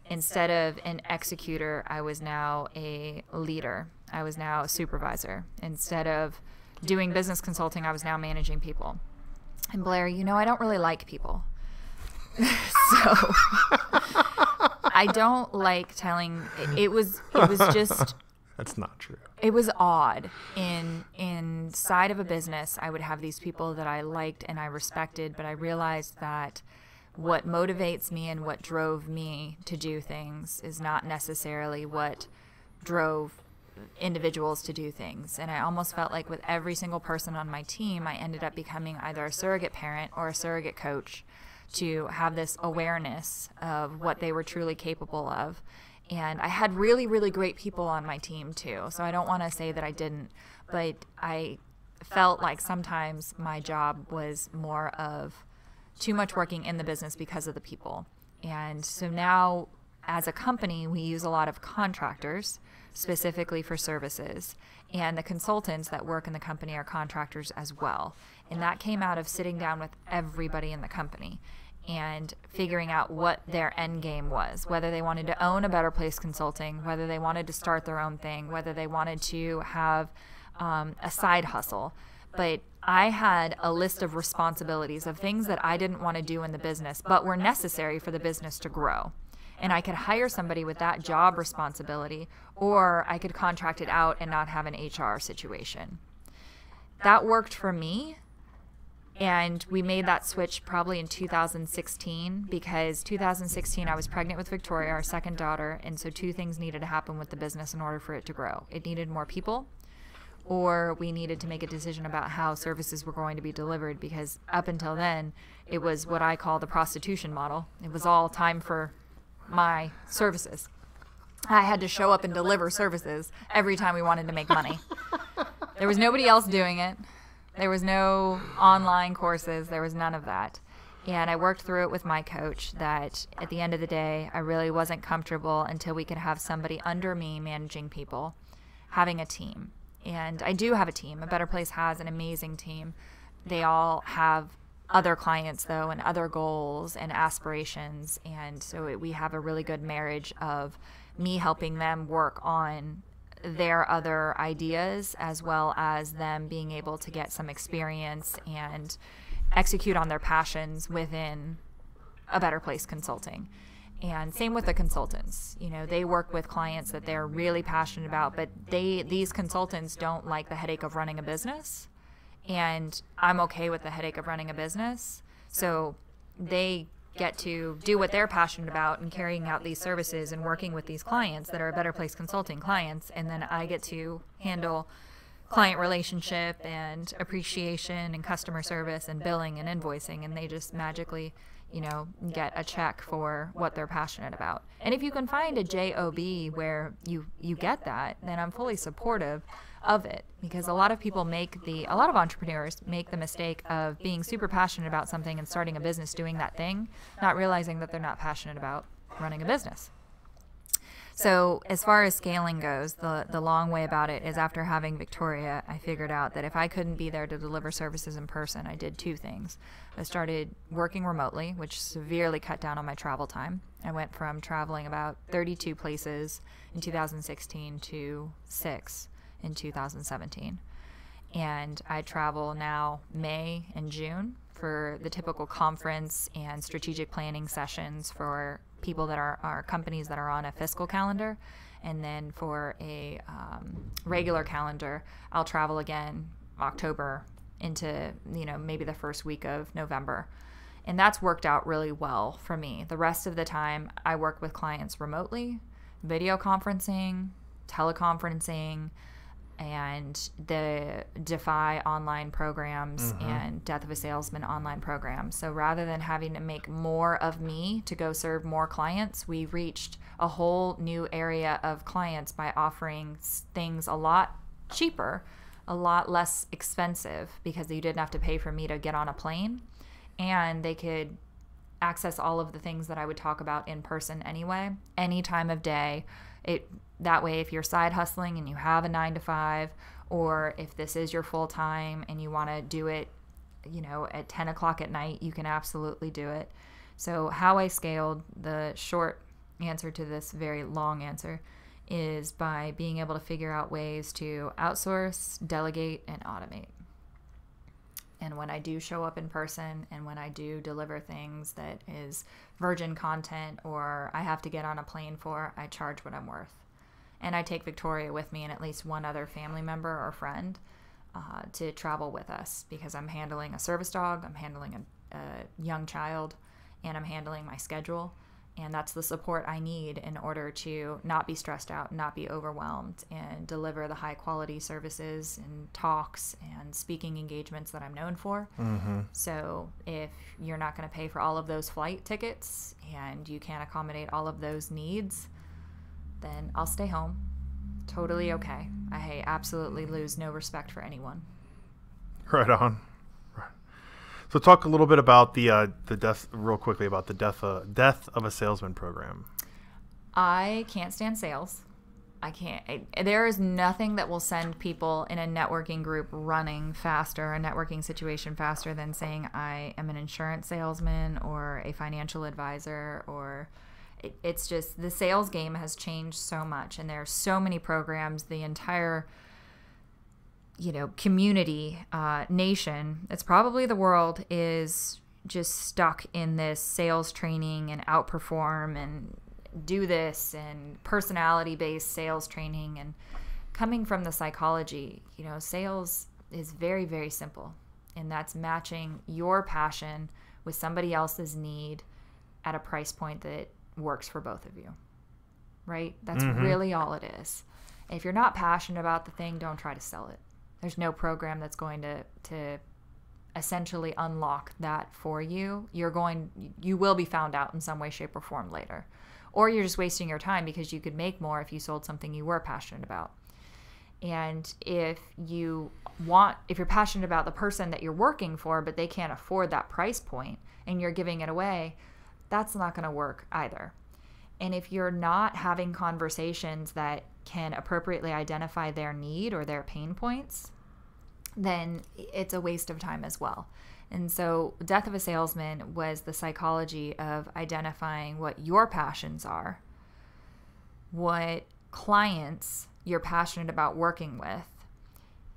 Instead of an executor, I was now a leader. I was now a supervisor. Instead of doing business consulting, I was now managing people. And Blair, I don't really like people. So I don't like telling. It was just. That's not true. It was odd. Inside of a business, I would have these people that I liked and I respected, but I realized that what motivates me and what drove me to do things is not necessarily what drove individuals to do things. And I almost felt like with every single person on my team, I ended up becoming either a surrogate parent or a surrogate coach to have this awareness of what they were truly capable of. And I had really, really great people on my team too. So I don't want to say that I didn't, but I felt like sometimes my job was more of too much working in the business because of the people. And so now as a company, we use a lot of contractors specifically for services. And the consultants that work in the company are contractors as well. And that came out of sitting down with everybody in the company and figuring out what their end game was, whether they wanted to own a Better Place Consulting, whether they wanted to start their own thing, whether they wanted to have a side hustle. But I had a list of responsibilities of things that I didn't want to do in the business, but were necessary for the business to grow. And I could hire somebody with that job responsibility, or I could contract it out and not have an HR situation. That worked for me. And we made that switch probably in 2016 because 2016 I was pregnant with Victoria, our second daughter, and so two things needed to happen with the business in order for it to grow. It needed more people, or we needed to make a decision about how services were going to be delivered, because up until then it was what I call the prostitution model. It was all time for my services. I had to show up and deliver services every time we wanted to make money. There was nobody else doing it. There was no online courses. There was none of that. And I worked through it with my coach that at the end of the day, I really wasn't comfortable until we could have somebody under me managing people, having a team. And I do have a team. A Better Place has an amazing team. They all have other clients, though, and other goals and aspirations. And so we have a really good marriage of me helping them work on their other ideas, as well as them being able to get some experience and execute on their passions within a Better Place Consulting. And same with the consultants. You know, they work with clients that they're really passionate about, but these consultants don't like the headache of running a business. And I'm okay with the headache of running a business. So they get to do what they're passionate about and carrying out these services and working with these clients that are a Better Place Consulting clients. And then I get to handle client relationship and appreciation and customer service and billing and invoicing. And they just magically, you know, get a check for what they're passionate about. And if you can find a JOB where you get that, then I'm fully supportive of it, because a lot of entrepreneurs make the mistake of being super passionate about something and starting a business doing that thing, not realizing that they're not passionate about running a business. So as far as scaling goes, the long way about it is after having Victoria, I figured out that if I couldn't be there to deliver services in person, I did two things. I started working remotely, which severely cut down on my travel time. I went from traveling about 32 places in 2016 to 6 in 2017. And I travel now May and June for the typical conference and strategic planning sessions for people that are companies that are on a fiscal calendar. And then for a regular calendar, I'll travel again October into, you know, maybe the first week of November. And that's worked out really well for me. The rest of the time, I work with clients remotely, video conferencing, teleconferencing, and the Defy online programs and Death of a Salesman online programs. So rather than having to make more of me to go serve more clients, we reached a whole new area of clients by offering things a lot cheaper, a lot less expensive, because you didn't have to pay for me to get on a plane, and they could access all of the things that I would talk about in person anyway, any time of day. That way, if you're side hustling and you have a 9-to-5, or if this is your full time and you want to do it, you know, at 10 o'clock at night, you can absolutely do it. So how I scaled, the short answer to this very long answer, is by being able to figure out ways to outsource, delegate, and automate. And when I do show up in person and when I do deliver things that is virgin content or I have to get on a plane for, I charge what I'm worth. And I take Victoria with me and at least one other family member or friend to travel with us, because I'm handling a service dog, I'm handling a young child, and I'm handling my schedule. And that's the support I need in order to not be stressed out, not be overwhelmed, and deliver the high quality services and talks and speaking engagements that I'm known for. Mm-hmm. So if you're not going to pay for all of those flight tickets and you can't accommodate all of those needs, then I'll stay home. Totally okay. I absolutely lose no respect for anyone. Right on. So talk a little bit about the death, real quickly, about the death of a salesman program. I can't stand sales. There is nothing that will send people in a networking group running faster, a networking situation faster than saying I am an insurance salesman or a financial advisor, or it's just the sales game has changed so much, and there are so many programs, the entire community, nation, it's probably the world, is just stuck in this sales training and outperform and do this and personality-based sales training. And coming from the psychology, sales is very, very simple. And that's matching your passion with somebody else's need at a price point that works for both of you, right? That's really all it is. If you're not passionate about the thing, don't try to sell it. There's no program that's going to essentially unlock that for you. You will be found out in some way, shape, or form later. Or you're just wasting your time because you could make more if you sold something you were passionate about. And if you're passionate about the person that you're working for, but they can't afford that price point and you're giving it away, that's not going to work either. And if you're not having conversations that can appropriately identify their need or their pain points, then it's a waste of time as well. And so Death of a Salesman was the psychology of identifying what your passions are, what clients you're passionate about working with,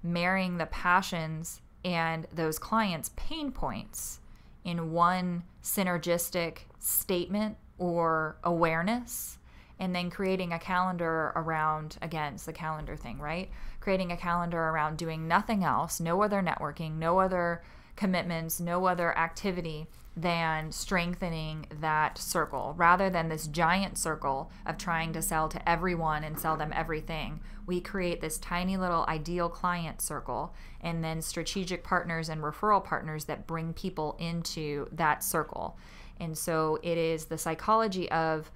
marrying the passions and those clients' pain points in one synergistic statement or awareness, and then creating a calendar around, again, it's the calendar thing, right? Creating a calendar around doing nothing else, no other networking, no other commitments, no other activity than strengthening that circle. Rather than this giant circle of trying to sell to everyone and sell them everything, we create this tiny little ideal client circle and then strategic partners and referral partners that bring people into that circle. And so it is the psychology of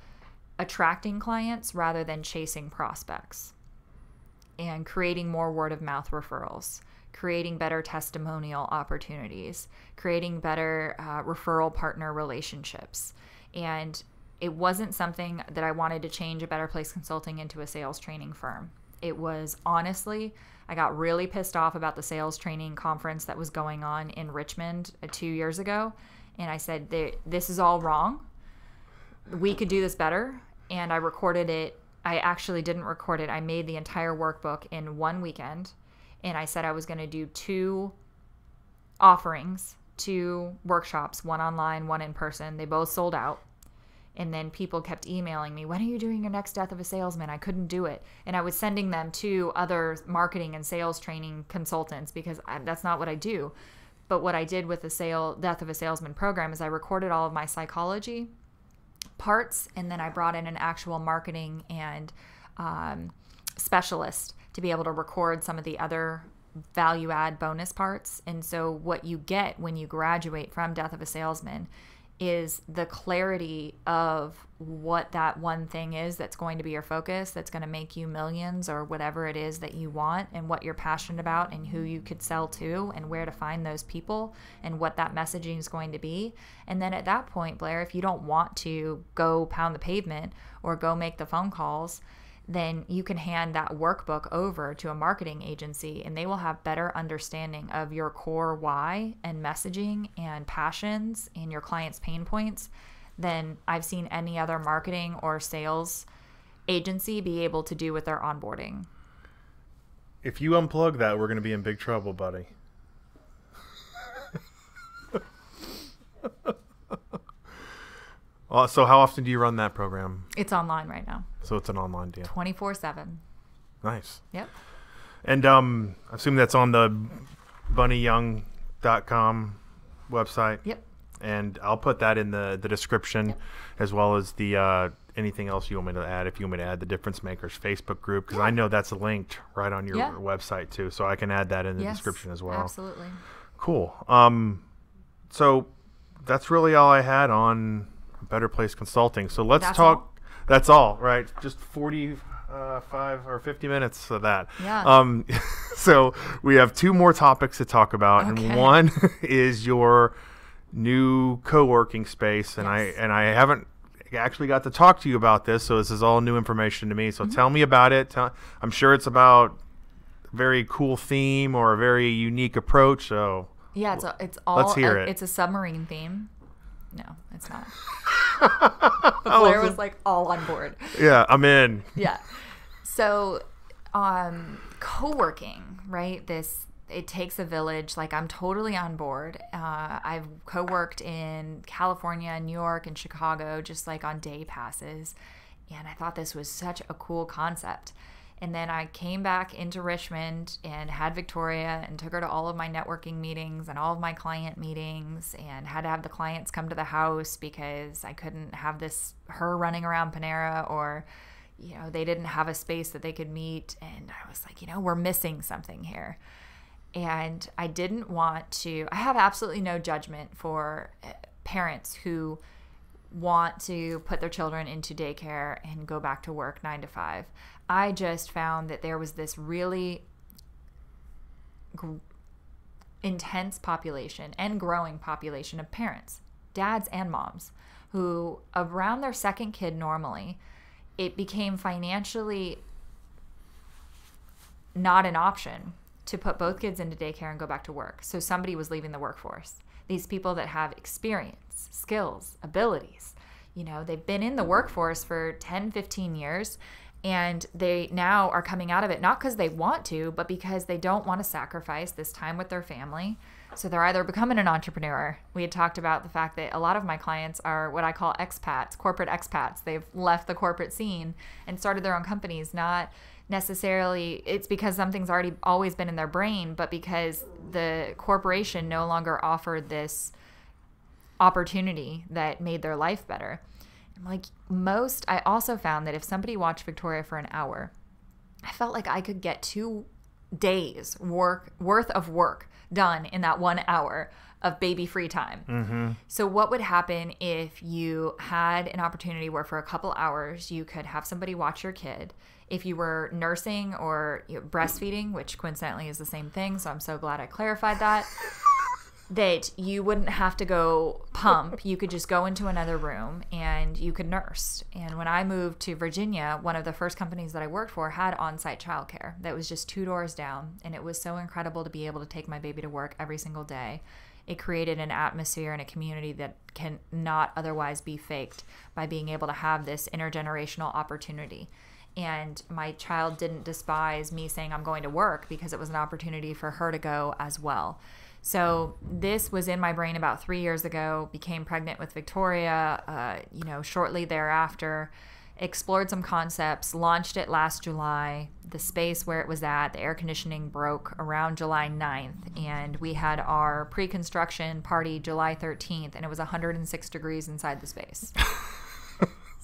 attracting clients rather than chasing prospects, and creating more word of mouth referrals, creating better testimonial opportunities, creating better referral partner relationships. And it wasn't something that I wanted to change a Better Place Consulting into a sales training firm. It was, honestly, I got really pissed off about the sales training conference that was going on in Richmond 2 years ago. And I said, this is all wrong. We could do this better. And I recorded it. I actually didn't record it. I made the entire workbook in one weekend. And I said I was going to do 2 offerings, 2 workshops, one online, one in person. They both sold out. And then people kept emailing me, when are you doing your next Death of a Salesman? I couldn't do it. And I was sending them to other marketing and sales training consultants because that's not what I do. But what I did with the Death of a Salesman program is I recorded all of my psychology parts, and then I brought in an actual marketing and specialist to be able to record some of the other value add bonus parts. And so what you get when you graduate from Death of a Salesman is the clarity of what that one thing is that's going to be your focus, that's going to make you millions or whatever it is that you want, and what you're passionate about and who you could sell to and where to find those people and what that messaging is going to be. And then at that point, Blair, if you don't want to go pound the pavement or go make the phone calls, then you can hand that workbook over to a marketing agency and they will have better understanding of your core why and messaging and passions and your clients' pain points than I've seen any other marketing or sales agency be able to do with their onboarding. If you unplug that, we're going to be in big trouble, buddy. So how often do you run that program? It's online right now. So it's an online deal. 24/7. Nice. Yep. And I assume that's on the bunnyyoung.com website. Yep. And I'll put that in the description, as well as the anything else you want me to add. If you want me to add the Difference Makers Facebook group, because I know that's linked right on your website too, so I can add that in the description as well. Absolutely. Cool. So that's really all I had on Better Place Consulting. So let's talk. That's all, right? Just 45 or 50 minutes of that. Yeah. So we have two more topics to talk about, Okay. and one is your new co-working space, and I haven't actually got to talk to you about this, so this is all new information to me. So tell me about it. I'm sure it's about a very cool theme or a very unique approach. So yeah, it's all. Let's hear it. It's a submarine theme. No, it's not. Blair was like all on board. Yeah, I'm in. Yeah. So, co-working, right? It takes a village. Like, I'm totally on board. I've co-worked in California, New York, and Chicago, just like on day passes. And I thought this was such a cool concept. And then I came back into Richmond and had Victoria and took her to all of my networking meetings and all of my client meetings, and had to have the clients come to the house because I couldn't have her running around Panera, or, they didn't have a space that they could meet. And I was like, we're missing something here. And I didn't want to, I have absolutely no judgment for parents who want to put their children into daycare and go back to work 9 to 5. I just found that there was this really intense population and growing population of parents, dads and moms, who around their second kid normally, it became financially not an option to put both kids into daycare and go back to work. So somebody was leaving the workforce. These people that have experience, skills, abilities, they've been in the workforce for 10, 15 years, and they now are coming out of it, not because they want to, but because they don't want to sacrifice this time with their family. So they're either becoming an entrepreneur. We had talked about the fact that a lot of my clients are what I call expats, corporate expats. They've left the corporate scene and started their own companies, not necessarily it's because something's always been in their brain, but because the corporation no longer offered this opportunity that made their life better. I also found that if somebody watched Victoria for an hour, I felt like I could get 2 days worth of work done in that 1 hour of baby free time. Mm-hmm. So what would happen if you had an opportunity where for a couple hours you could have somebody watch your kid? If you were nursing or breastfeeding, which coincidentally is the same thing, so I'm so glad I clarified that, that you wouldn't have to go pump. You could just go into another room and you could nurse. And when I moved to Virginia, one of the first companies that I worked for had on-site childcare that was just 2 doors down. And it was so incredible to be able to take my baby to work every single day. It created an atmosphere and a community that can not otherwise be faked by being able to have this intergenerational opportunity. And my child didn't despise me saying I'm going to work because it was an opportunity for her to go as well. So this was in my brain about 3 years ago, became pregnant with Victoria, shortly thereafter, explored some concepts, launched it last July. The space where it was at, the air conditioning broke around July 9th, and we had our pre-construction party July 13th, and it was 106 degrees inside the space.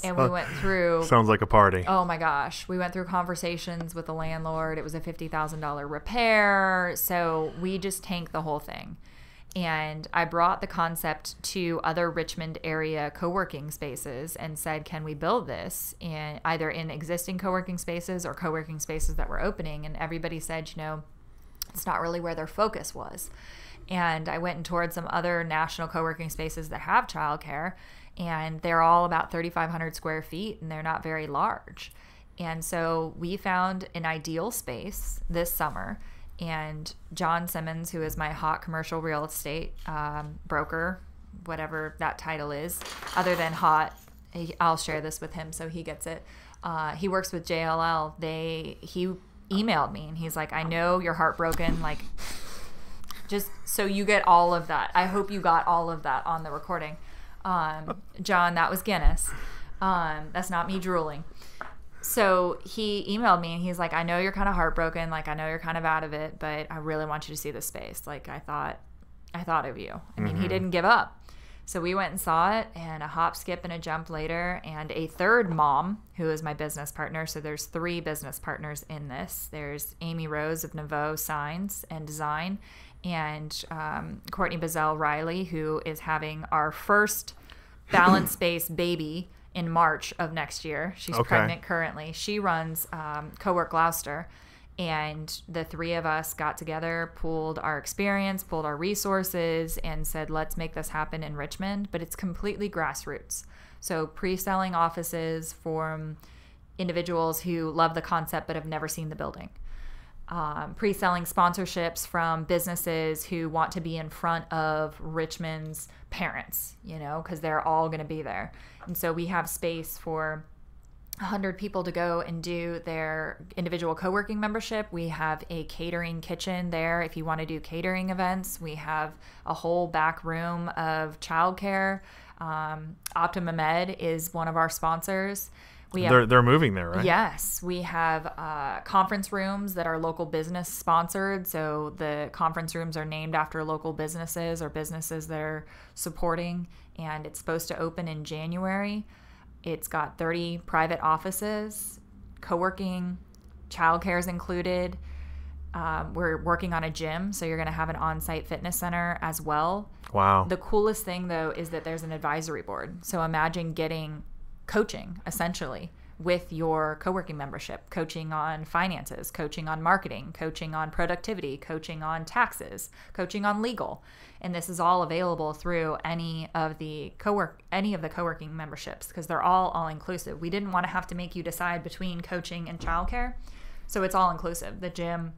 And we went through... Sounds like a party. Oh, my gosh. We went through conversations with the landlord. It was a $50,000 repair. So we just tanked the whole thing. And I brought the concept to other Richmond area co-working spaces and said, can we build this either in existing co-working spaces or co-working spaces that were opening? And everybody said, it's not really where their focus was. And I went and toured some other national co-working spaces that have childcare, and they're all about 3,500 square feet, and they're not very large. And so we found an ideal space this summer, and John Simmons, who is my hot commercial real estate broker, whatever that title is, other than hot, I'll share this with him so he gets it. He works with JLL. He emailed me, and he's like, I know you're heartbroken. Like, just so you get all of that. I hope you got all of that on the recording. John, that was Guinness. That's not me drooling. So he emailed me and he's like, I know you're kind of heartbroken. Like, I know you're kind of out of it, but I really want you to see the space. Like, I thought of you. I mean, he didn't give up. So we went and saw it, and a hop, skip, and a jump later, and a third mom, who is my business partner. So there's 3 business partners in this. There's Amy Rose of Nouveau Signs and Design, and Courtney Bazell Riley, who is having our first Balance Space baby in March of next year. She's pregnant currently. She runs Cowork Gloucester. And the 3 of us got together, pooled our experience, pooled our resources, and said, let's make this happen in Richmond. But it's completely grassroots. So pre-selling offices from individuals who love the concept but have never seen the building. Pre-selling sponsorships from businesses who want to be in front of Richmond's parents, because they're all going to be there. And so we have space for 100 people to go and do their individual co-working membership. We have a catering kitchen there if you want to do catering events. We have a whole back room of childcare. Optimum Ed is one of our sponsors. They're moving there, right? Yes. We have conference rooms that are local business sponsored. So the conference rooms are named after local businesses or businesses they're supporting. And it's supposed to open in January. It's got 30 private offices, co-working, childcare is included. We're working on a gym, so you're going to have an on-site fitness center as well. Wow. The coolest thing, though, is that there's an advisory board. So imagine getting coaching, essentially, with your co-working membership. Coaching on finances, coaching on marketing, coaching on productivity, coaching on taxes, coaching on legal. And this is all available through any of the co-working memberships because they're all inclusive. We didn't want to have to make you decide between coaching and childcare. So it's all inclusive, the gym,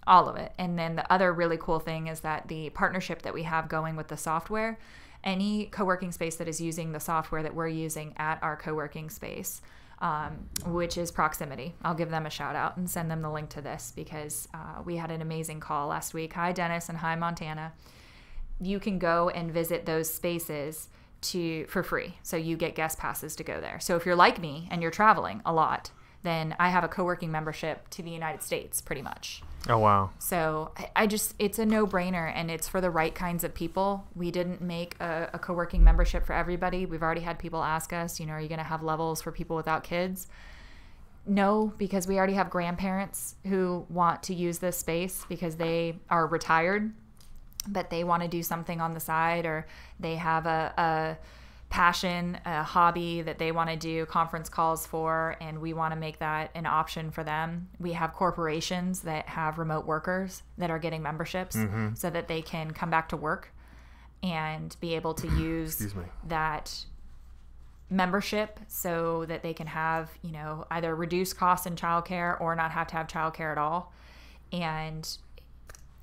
all of it. And then the other really cool thing is that the partnership that we have going with the software, any co-working space that is using the software that we're using at our co-working space, which is Proximity. I'll give them a shout out and send them the link to this because we had an amazing call last week. Hi, Dennis, and hi, Montana. You can go and visit those spaces for free. So you get guest passes to go there. So if you're like me and you're traveling a lot, then I have a co-working membership to the United States pretty much. Oh, wow. So it's a no-brainer, and it's for the right kinds of people. We didn't make a co-working membership for everybody. We've already had people ask us, are you going to have levels for people without kids? No, because we already have grandparents who want to use this space because they are retired, but they want to do something on the side, or they have a passion, a hobby that they want to do conference calls for, and we want to make that an option for them. We have corporations that have remote workers that are getting memberships so that they can come back to work and be able to use that membership so that they can have, either reduced costs in childcare or not have to have childcare at all. And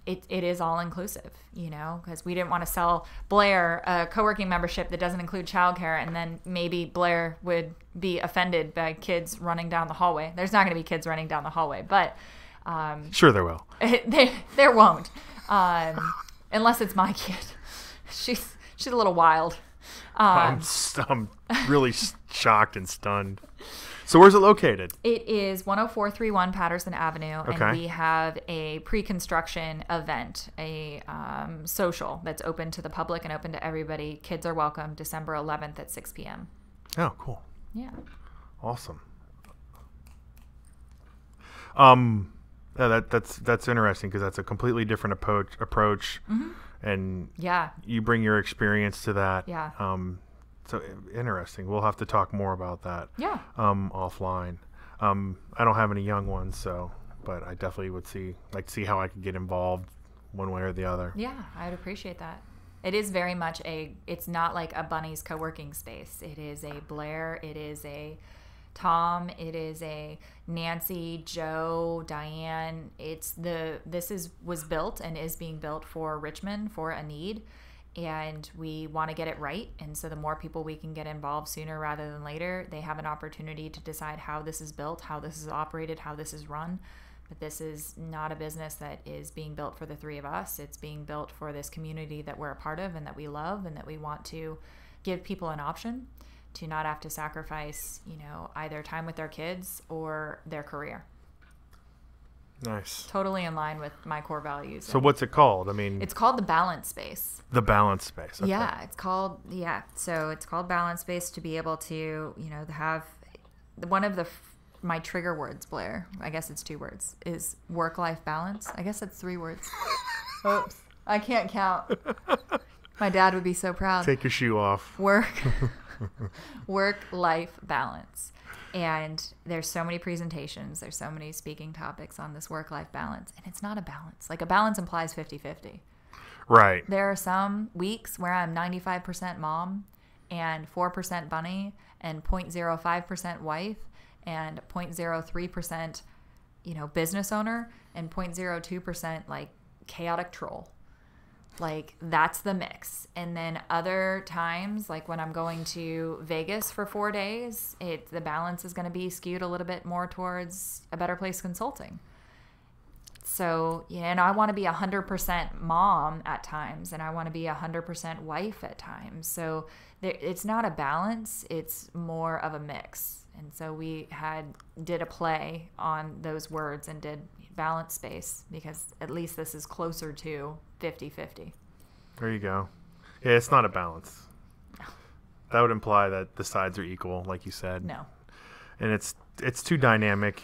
it is all inclusive, because we didn't want to sell Blair a co-working membership that doesn't include childcare, and then maybe Blair would be offended by kids running down the hallway. There's not going to be kids running down the hallway, but sure there will. There won't, unless it's my kid. She's a little wild. I'm really shocked and stunned. So where's it located? It is 10431 Patterson Avenue, and we have a pre-construction event, a social that's open to the public and open to everybody. Kids are welcome, December 11th at 6 p.m. Oh, cool. Yeah. Awesome. Yeah, that's interesting because that's a completely different approach, and you bring your experience to that. Yeah. So interesting. We'll have to talk more about that. Yeah. Offline. I don't have any young ones, but I definitely would see how I could get involved one way or the other. Yeah, I would appreciate that. It is very much it's not like a Bunny's co-working space. It is a Blair. It is a Tom. It is a Nancy, Joe, Diane. Was built and is being built for Richmond for a need. And we want to get it right. And so the more people we can get involved sooner rather than later, they have an opportunity to decide how this is built, how this is operated, how this is run. But this is not a business that is being built for the three of us. It's being built for this community that we're a part of and that we love, and that we want to give people an option to not have to sacrifice, either time with their kids or their career. Nice. Totally in line with my core values. So what's it called? I mean, it's called the Balance Space. The Balance Space. Okay. Yeah, so it's called Balance Space to be able to, have one of my trigger words, Blair, I guess it's 2 words, is work-life balance. I guess it's 3 words. Oops. I can't count. My dad would be so proud. Take your shoe off. Work-life balance. And there's so many presentations, there's so many speaking topics on this work-life balance, and it's not a balance. Like, a balance implies 50-50. Right. There are some weeks where I'm 95% mom and 4% bunny and 0.05% wife and 0.03%, business owner and 0.02% like chaotic troll. Like, that's the mix. And then other times, like when I'm going to Vegas for 4 days, the balance is going to be skewed a little bit more towards a Better Place Consulting. So, and I want to be 100% mom at times, and I want to be 100% wife at times. So it's not a balance, it's more of a mix. And so we did a play on those words and did Balance Space, because at least this is closer to 50-50. There you go. Yeah, it's not a balance. No. That would imply that the sides are equal, like you said. No. And it's too dynamic.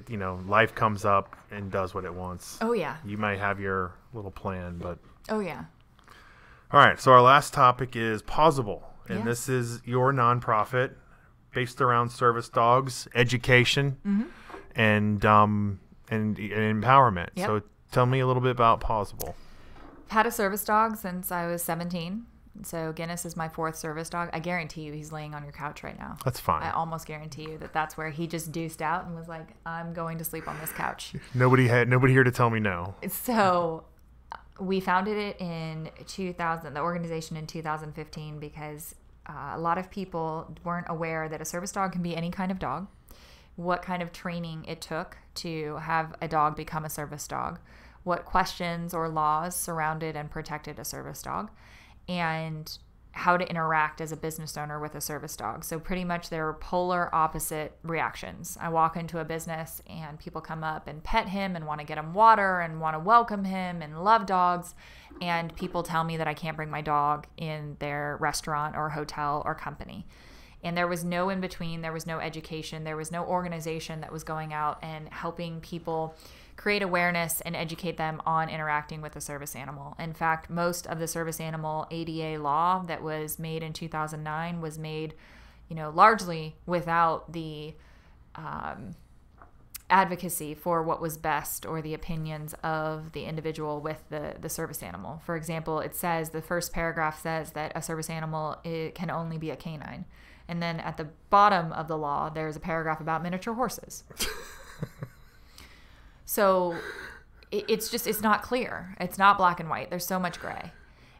Life comes up and does what it wants. Oh, yeah. You might have your little plan, but... Oh, yeah. All right, so our last topic is Pawssible. And Yes. this is your nonprofit based around service dogs, education, and empowerment. Yep. So tell me a little bit about Pawssible. I've had a service dog since I was 17. So Guinness is my 4th service dog. I guarantee you he's laying on your couch right now. That's fine. I almost guarantee you that's where he just deuced out and was like, I'm going to sleep on this couch. Nobody here to tell me no. So we founded it in the organization in 2015, because a lot of people weren't aware that a service dog can be any kind of dog, what kind of training it took to have a dog become a service dog, what questions or laws surrounded and protected a service dog, and how to interact as a business owner with a service dog. So pretty much they're polar opposite reactions. I walk into a business and people come up and pet him and want to get him water and want to welcome him and love dogs. And people tell me that I can't bring my dog in their restaurant or hotel or company. And there was no in between. There was no education. There was no organization that was going out and helping people create awareness and educate them on interacting with a service animal. In fact, most of the service animal ADA law that was made in 2009 was made, largely without the advocacy for what was best or the opinions of the individual with the service animal. For example, the first paragraph says that a service animal can only be a canine. And then at the bottom of the law, there's a paragraph about miniature horses. So it's not clear. It's not black and white. There's so much gray.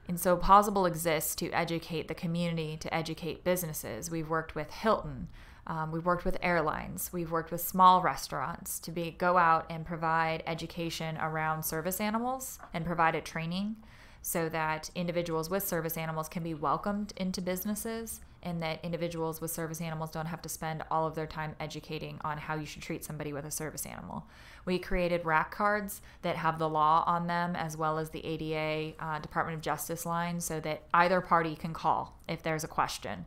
And so Pawssible exists to educate the community, to educate businesses. We've worked with Hilton. We've worked with airlines. We've worked with small restaurants to go out and provide education around service animals and provide a training so that individuals with service animals can be welcomed into businesses, and that individuals with service animals don't have to spend all of their time educating on how you should treat somebody with a service animal. We created rack cards that have the law on them, as well as the ADA Department of Justice line, so that either party can call if there's a question.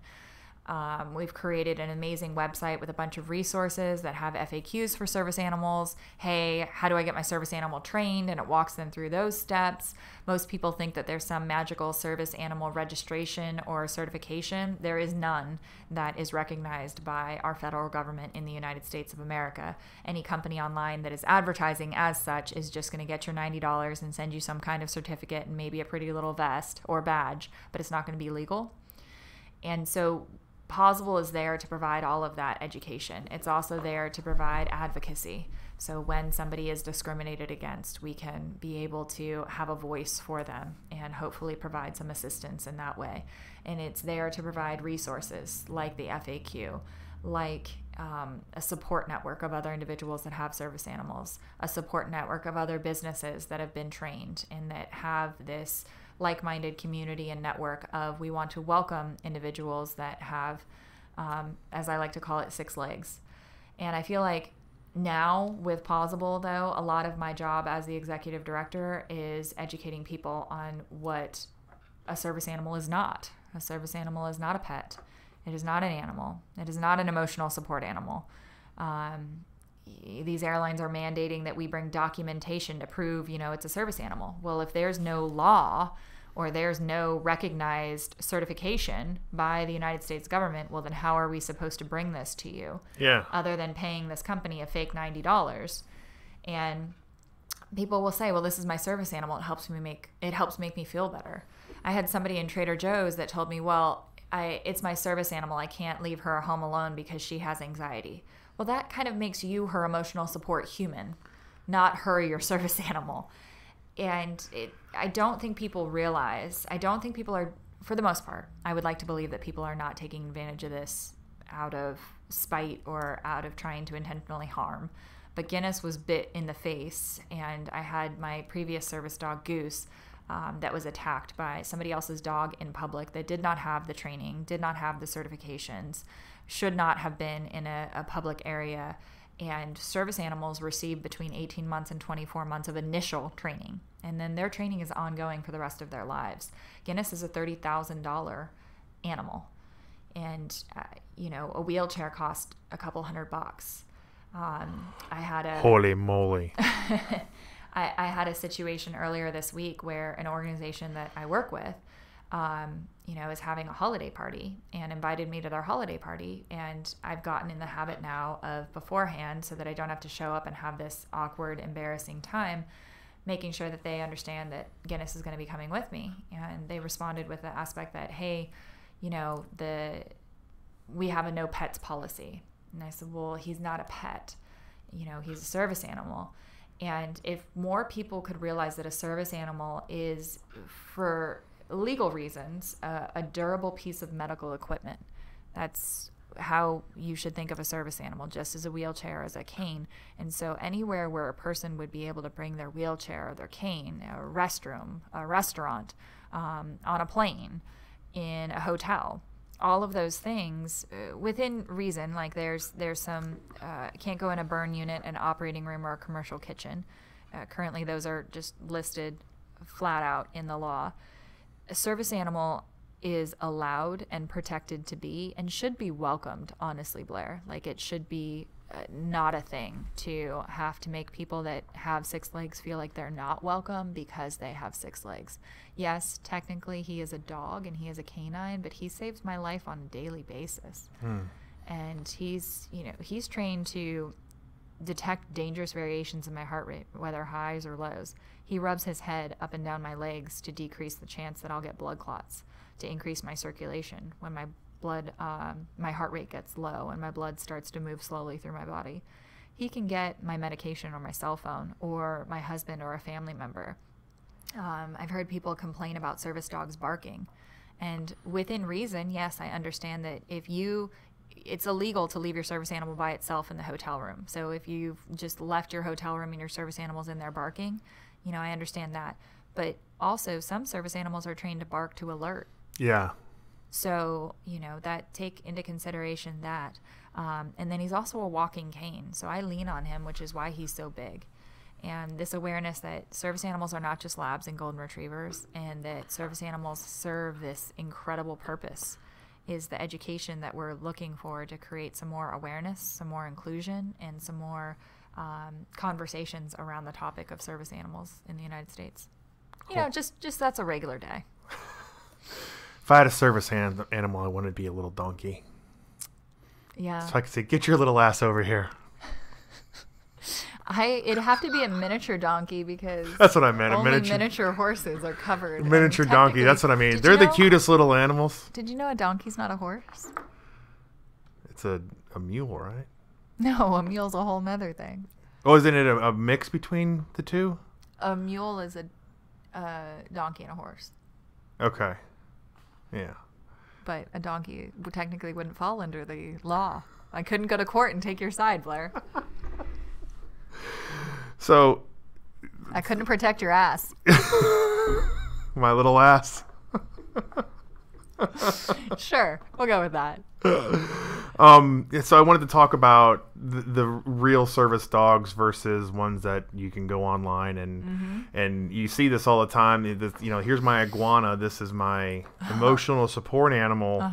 We've created an amazing website with a bunch of resources that have FAQs for service animals. Hey, how do I get my service animal trained? And it walks them through those steps. Most people think that there's some magical service animal registration or certification. There is none that is recognized by our federal government in the United States of America. Any company online that is advertising as such is just going to get your $90 and send you some kind of certificate and maybe a pretty little vest or badge, but it's not going to be legal. And so Pawssible is there to provide all of that education. It's also there to provide advocacy. So when somebody is discriminated against, we can be able to have a voice for them and hopefully provide some assistance in that way. And it's there to provide resources like the FAQ, like a support network of other individuals that have service animals, a support network of other businesses that have been trained and that have this like-minded community and network of we want to welcome individuals that have, as I like to call it, 6 legs. And I feel like now with Pawssible, though, a lot of my job as the executive director is educating people on what a service animal is not. A service animal is not a pet. It is not an animal. It is not an emotional support animal. These airlines are mandating that we bring documentation to prove, it's a service animal. Well, if there's no law or there's no recognized certification by the United States government, well, then how are we supposed to bring this to you? Yeah. Other than paying this company a fake $90. And people will say, well, this is my service animal. It helps make me feel better. I had somebody in Trader Joe's that told me, well, it's my service animal. I can't leave her home alone because she has anxiety. Well, that kind of makes you her emotional support human, not her your service animal. And I don't think people realize, I don't think people are, for the most part, I would like to believe that people are not taking advantage of this out of spite or out of trying to intentionally harm. But Guinness was bit in the face, and I had my previous service dog, Goose, that was attacked by somebody else's dog in public that did not have the training, did not have the certifications, should not have been in a public area. And service animals receive between 18 months and 24 months of initial training. And then their training is ongoing for the rest of their lives. Guinness is a $30,000 animal. And, a wheelchair cost a couple $100. Holy moly. I had a situation earlier this week where an organization that I work with, is having a holiday party and invited me to their holiday party. And I've gotten in the habit now of beforehand, so that I don't have to show up and have this awkward, embarrassing time, making sure that they understand that Guinness is going to be coming with me. And they responded with the aspect that, hey, we have a no pets policy. And I said, well, he's not a pet. He's a service animal. And if more people could realize that a service animal is, for legal reasons, a durable piece of medical equipment, that's how you should think of a service animal, just as a wheelchair, as a cane. And so anywhere where a person would be able to bring their wheelchair or their cane, a restroom, a restaurant, on a plane, in a hotel, all of those things within reason, like there's some can't go in a burn unit, an operating room, or a commercial kitchen. Currently those are just listed flat out in the law. A service animal is allowed and protected to be and should be welcomed, honestly, Blair. Like, it should be not a thing to have to make people that have 6 legs feel like they're not welcome because they have 6 legs. Yes, technically he is a dog and he is a canine, but he saves my life on a daily basis. And he's trained to detect dangerous variations in my heart rate, whether highs or lows. He rubs his head up and down my legs to decrease the chance that I'll get blood clots, to increase my circulation when my heart rate gets low and my blood starts to move slowly through my body. He can get my medication or my cell phone or my husband or a family member. I've heard people complain about service dogs barking. And within reason, yes, I understand that it's illegal to leave your service animal by itself in the hotel room. So if you've just left your hotel room and your service animal's in there barking, I understand that. But also, some service animals are trained to bark to alert. Yeah. So, that take into consideration that. And then he's also a walking cane. So I lean on him, which is why he's so big. And this awareness that service animals are not just labs and golden retrievers, and that service animals serve this incredible purpose, is the education that we're looking for to create some more awareness, some more inclusion, and some more conversations around the topic of service animals in the United States. Cool. Just that's a regular day. If I had a service animal, I wanted to be a little donkey. Yeah. So I could say, get your little ass over here. It'd have to be a miniature donkey, because that's what I meant. Only miniature horses are covered. Miniature donkey. That's what I mean. They're the cutest little animals. Did you know a donkey's not a horse? It's a mule, right? No, a mule's a whole nother thing. Oh, isn't it a mix between the two? A mule is a donkey and a horse. Okay. Yeah. But a donkey technically wouldn't fall under the law. I couldn't go to court and take your side, Blair. So I couldn't protect your ass. my little ass. Sure, we'll go with that. So I wanted to talk about the real service dogs versus ones that you can go online and you see this all the time. Here's my iguana. This is my emotional support animal.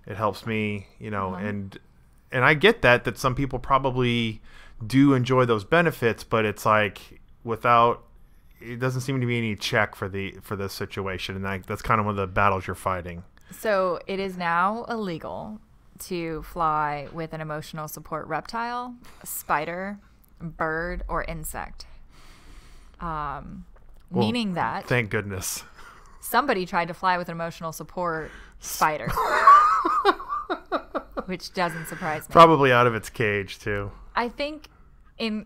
It helps me, and I get that some people probably do enjoy those benefits, but it's like it doesn't seem to be any check for this situation, and that's kind of one of the battles you're fighting. So it is now illegal to fly with an emotional support reptile, spider, bird, or insect. Meaning that... Thank goodness. Somebody tried to fly with an emotional support spider. Which doesn't surprise me. Probably out of its cage, too. I think...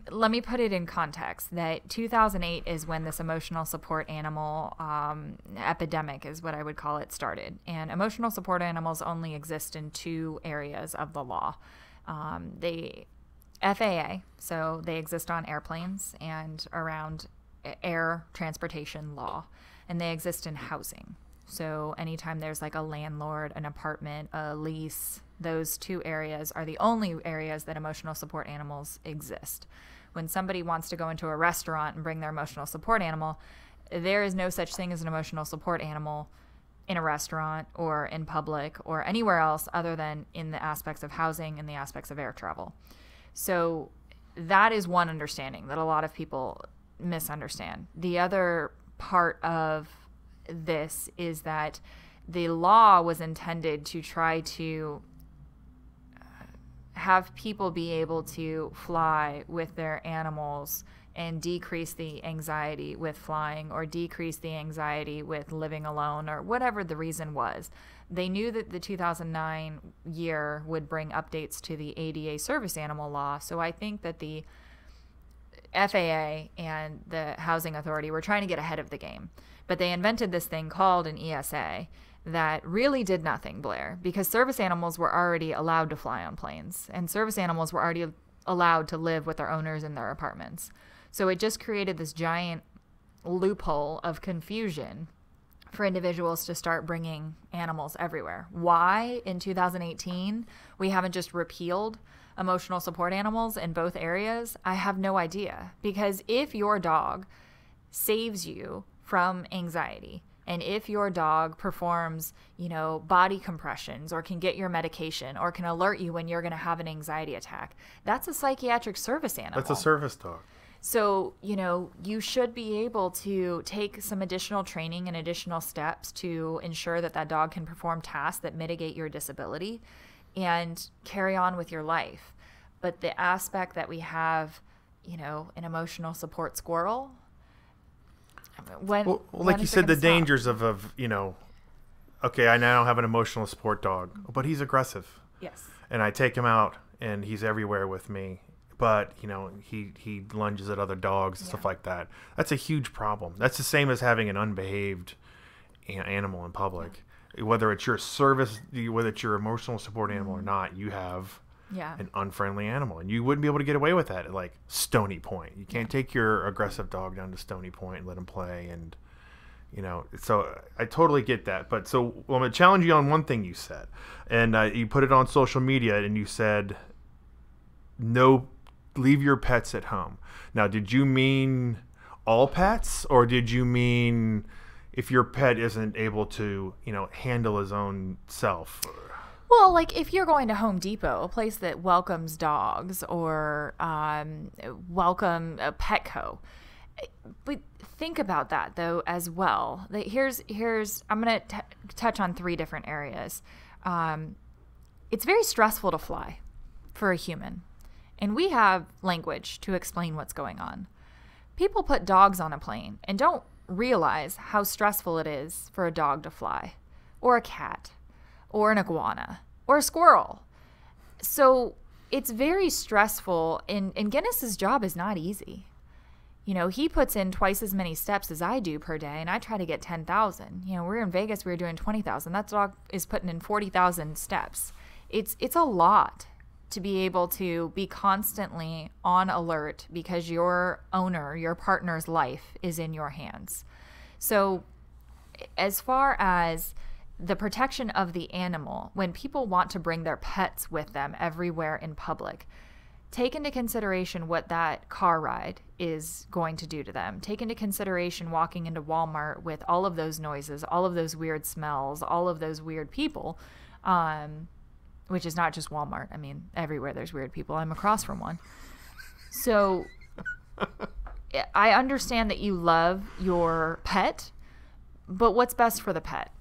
let me put it in context that 2008 is when this emotional support animal epidemic is what I would call it started. And emotional support animals only exist in 2 areas of the law. The FAA, so they exist on airplanes and around air transportation law, and they exist in housing. So anytime there's like a landlord, an apartment, a lease, those 2 areas are the only areas that emotional support animals exist. When somebody wants to go into a restaurant and bring their emotional support animal, there is no such thing as an emotional support animal in a restaurant or in public or anywhere else other than in the aspects of housing and the aspects of air travel. So that is one understanding that a lot of people misunderstand. The other part of this is that the law was intended to try to have people be able to fly with their animals and decrease the anxiety with flying or decrease the anxiety with living alone or whatever the reason was. They knew that the 2009 year would bring updates to the ADA service animal law, so I think that the FAA and the Housing Authority were trying to get ahead of the game. But they invented this thing called an ESA that really did nothing, Blair, because service animals were already allowed to fly on planes, and service animals were already allowed to live with their owners in their apartments. So it just created this giant loophole of confusion for individuals to start bringing animals everywhere. Why in 2018 we haven't just repealed emotional support animals in both areas, I have no idea. Because if your dog saves you from anxiety, and if your dog performs, body compressions or can get your medication or can alert you when you're going to have an anxiety attack, that's a psychiatric service animal. That's a service dog. So, you should be able to take some additional training and additional steps to ensure that that dog can perform tasks that mitigate your disability and carry on with your life. But the aspect that we have, an emotional support squirrel, like you said, the dangers of okay, I now have an emotional support dog, but he's aggressive. Yes. And I take him out and he's everywhere with me. But, he lunges at other dogs and stuff like that. That's a huge problem. That's the same as having an unbehaved animal in public. Yeah. Whether it's your service, whether it's your emotional support animal or not, you have an unfriendly animal. And you wouldn't be able to get away with that at, like, Stony Point. You can't take your aggressive dog down to Stony Point and let him play. And, so I totally get that. But so I'm going to challenge you on one thing you said. And you put it on social media and you said, no, leave your pets at home. Now, did you mean all pets, or did you mean if your pet isn't able to, handle his own self? Well, like if you're going to Home Depot, a place that welcomes dogs, or welcome a Petco. But think about that though as well. Here's I'm going to touch on 3 different areas. It's very stressful to fly for a human. And we have language to explain what's going on. People put dogs on a plane and don't realize how stressful it is for a dog to fly, or a cat, or an iguana, or a squirrel. So it's very stressful, and Guinness's job is not easy. He puts in twice as many steps as I do per day, and I try to get 10,000. We're in Vegas, we were doing 20,000. That dog is putting in 40,000 steps. It's a lot. to be able to be constantly on alert because your partner's life is in your hands. So as far as the protection of the animal, when people want to bring their pets with them everywhere in public, take into consideration what that car ride is going to do to them. Take into consideration walking into Walmart with all of those noises, all of those weird smells, all of those weird people, which is not just Walmart. I mean, everywhere there's weird people. I'm across from one. So I understand that you love your pet, but what's best for the pet?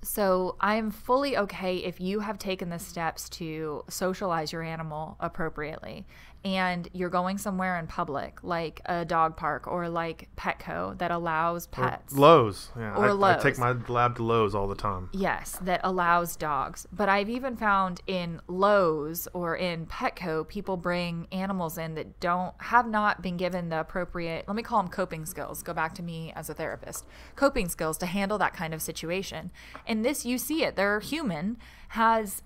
So I'm fully okay if you have taken the steps to socialize your animal appropriately and you're going somewhere in public, like a dog park or like Petco that allows pets. Or Lowe's. Yeah, or Lowe's. I take my lab to Lowe's all the time. Yes, that allows dogs. But I've even found in Lowe's or in Petco, people bring animals in that have not been given the appropriate, let me call them coping skills. Go back to me as a therapist. Coping skills to handle that kind of situation. And this, you see it. Their human has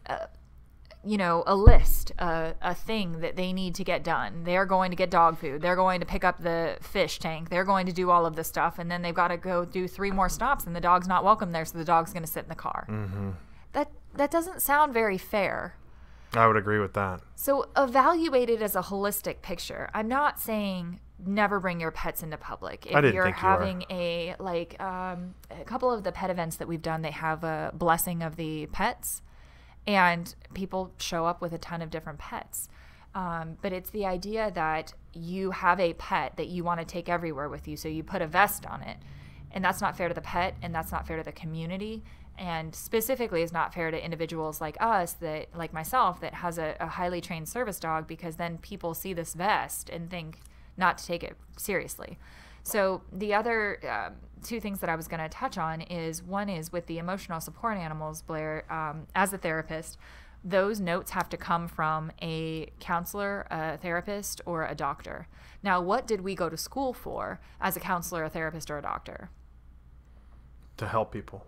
a list, a thing that they need to get done. They're going to get dog food. They're going to pick up the fish tank. They're going to do all of this stuff. And then they've got to go do 3 more stops and the dog's not welcome there. So the dog's going to sit in the car. Mm-hmm. That doesn't sound very fair. I would agree with that. So evaluate it as a holistic picture. I'm not saying never bring your pets into public. If you're having a couple of the pet events that we've done, they have a blessing of the pets. And people show up with a ton of different pets. But it's the idea that you have a pet that you want to take everywhere with you. So you put a vest on it. And that's not fair to the pet. And that's not fair to the community. And specifically is not fair to individuals like us, like myself, that has a highly trained service dog, because then people see this vest and think not to take it seriously. So the other 2 things that I was going to touch on is, one is with the emotional support animals, Blair, as a therapist, those notes have to come from a counselor, a therapist, or a doctor. Now, what did we go to school for as a counselor, a therapist, or a doctor? To help people.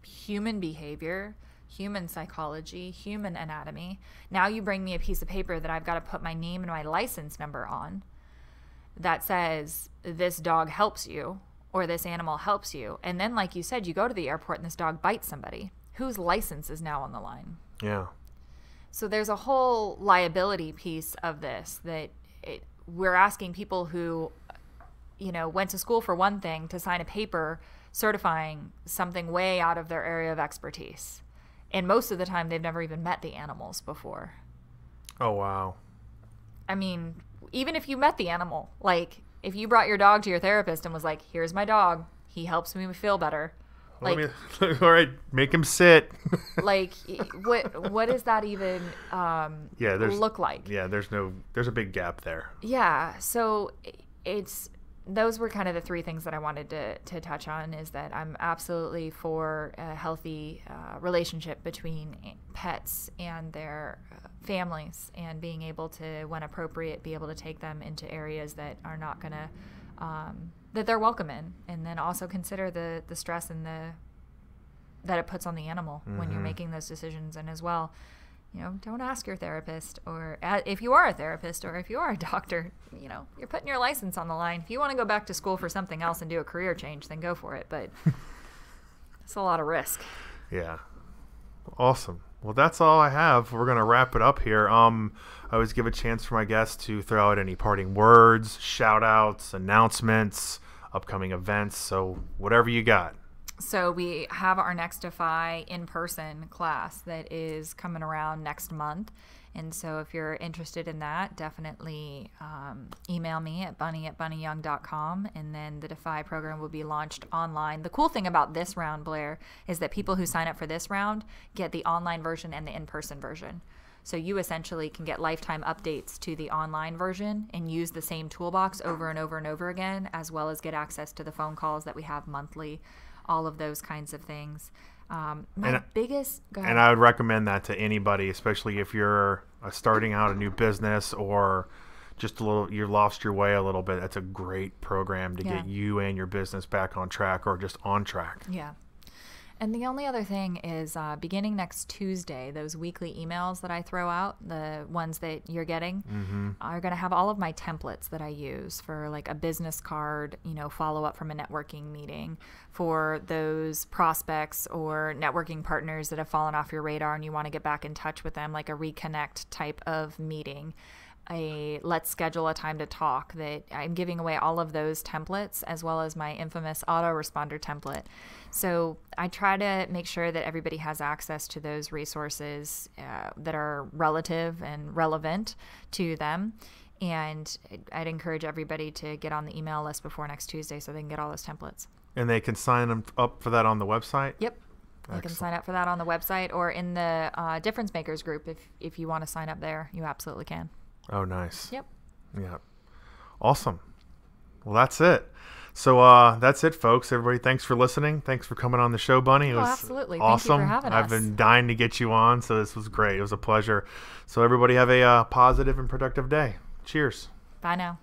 Human behavior, human psychology, human anatomy. Now you bring me a piece of paper that I've got to put my name and my license number on that says this dog helps you or this animal helps you. And then, like you said, you go to the airport and this dog bites somebody whose license is now on the line. Yeah. So there's a whole liability piece of this that we're asking people who, went to school for one thing to sign a paper certifying something way out of their area of expertise. And most of the time, they've never even met the animals before. Oh, wow. I mean, even if you met the animal, like if you brought your dog to your therapist and was like, here's my dog, he helps me feel better. All right, make him sit. Like, what does that even look like? Yeah, there's a big gap there. Yeah, so those were kind of the 3 things that I wanted to touch on, is that I'm absolutely for a healthy relationship between pets and their families, and being able to, when appropriate, be able to take them into areas that are not going to, that they're welcome in, and then also consider the stress and that it puts on the animal when you're making those decisions. And as well, don't ask your therapist, or if you are a therapist or if you are a doctor, you're putting your license on the line. If you want to go back to school for something else and do a career change, then go for it. But it's a lot of risk. Yeah. Awesome. Well, that's all I have. We're going to wrap it up here. I always give a chance for my guests to throw out any parting words, shout outs, announcements, upcoming events. So whatever you got. So we have our Next Defy in-person class that is coming around next month. And so if you're interested in that, definitely email me at bunny@bunnyyoung.com, and then the Defy program will be launched online. The cool thing about this round, Blair, is that people who sign up for this round get the online version and the in-person version. So you essentially can get lifetime updates to the online version and use the same toolbox over and over and over again, as well as get access to the phone calls that we have monthly, all of those kinds of things. And I would recommend that to anybody, especially if you're starting out a new business or just you lost your way a little bit. That's a great program to get you and your business back on track, or just on track. Yeah. And the only other thing is beginning next Tuesday, those weekly emails that I throw out, the ones that you're getting, are going to have all of my templates that I use for like a business card, follow up from a networking meeting, for those prospects or networking partners that have fallen off your radar and you want to get back in touch with them, like a reconnect type of meeting. Let's schedule a time to talk, that I'm giving away all of those templates as well as my infamous autoresponder template. So I try to make sure that everybody has access to those resources that are relative and relevant to them. And I'd encourage everybody to get on the email list before next Tuesday so they can get all those templates. And they can sign them up for that on the website? Yep. You can sign up for that on the website or in the Difference Makers group. If you want to sign up there, you absolutely can. Oh, nice. Yep. Yeah. Awesome. Well, that's it. So that's it, folks. Everybody, thanks for listening. Thanks for coming on the show, Bunny. It was absolutely. Awesome. Thank you for having us. I've been dying to get you on, so this was great. It was a pleasure. So everybody have a positive and productive day. Cheers. Bye now.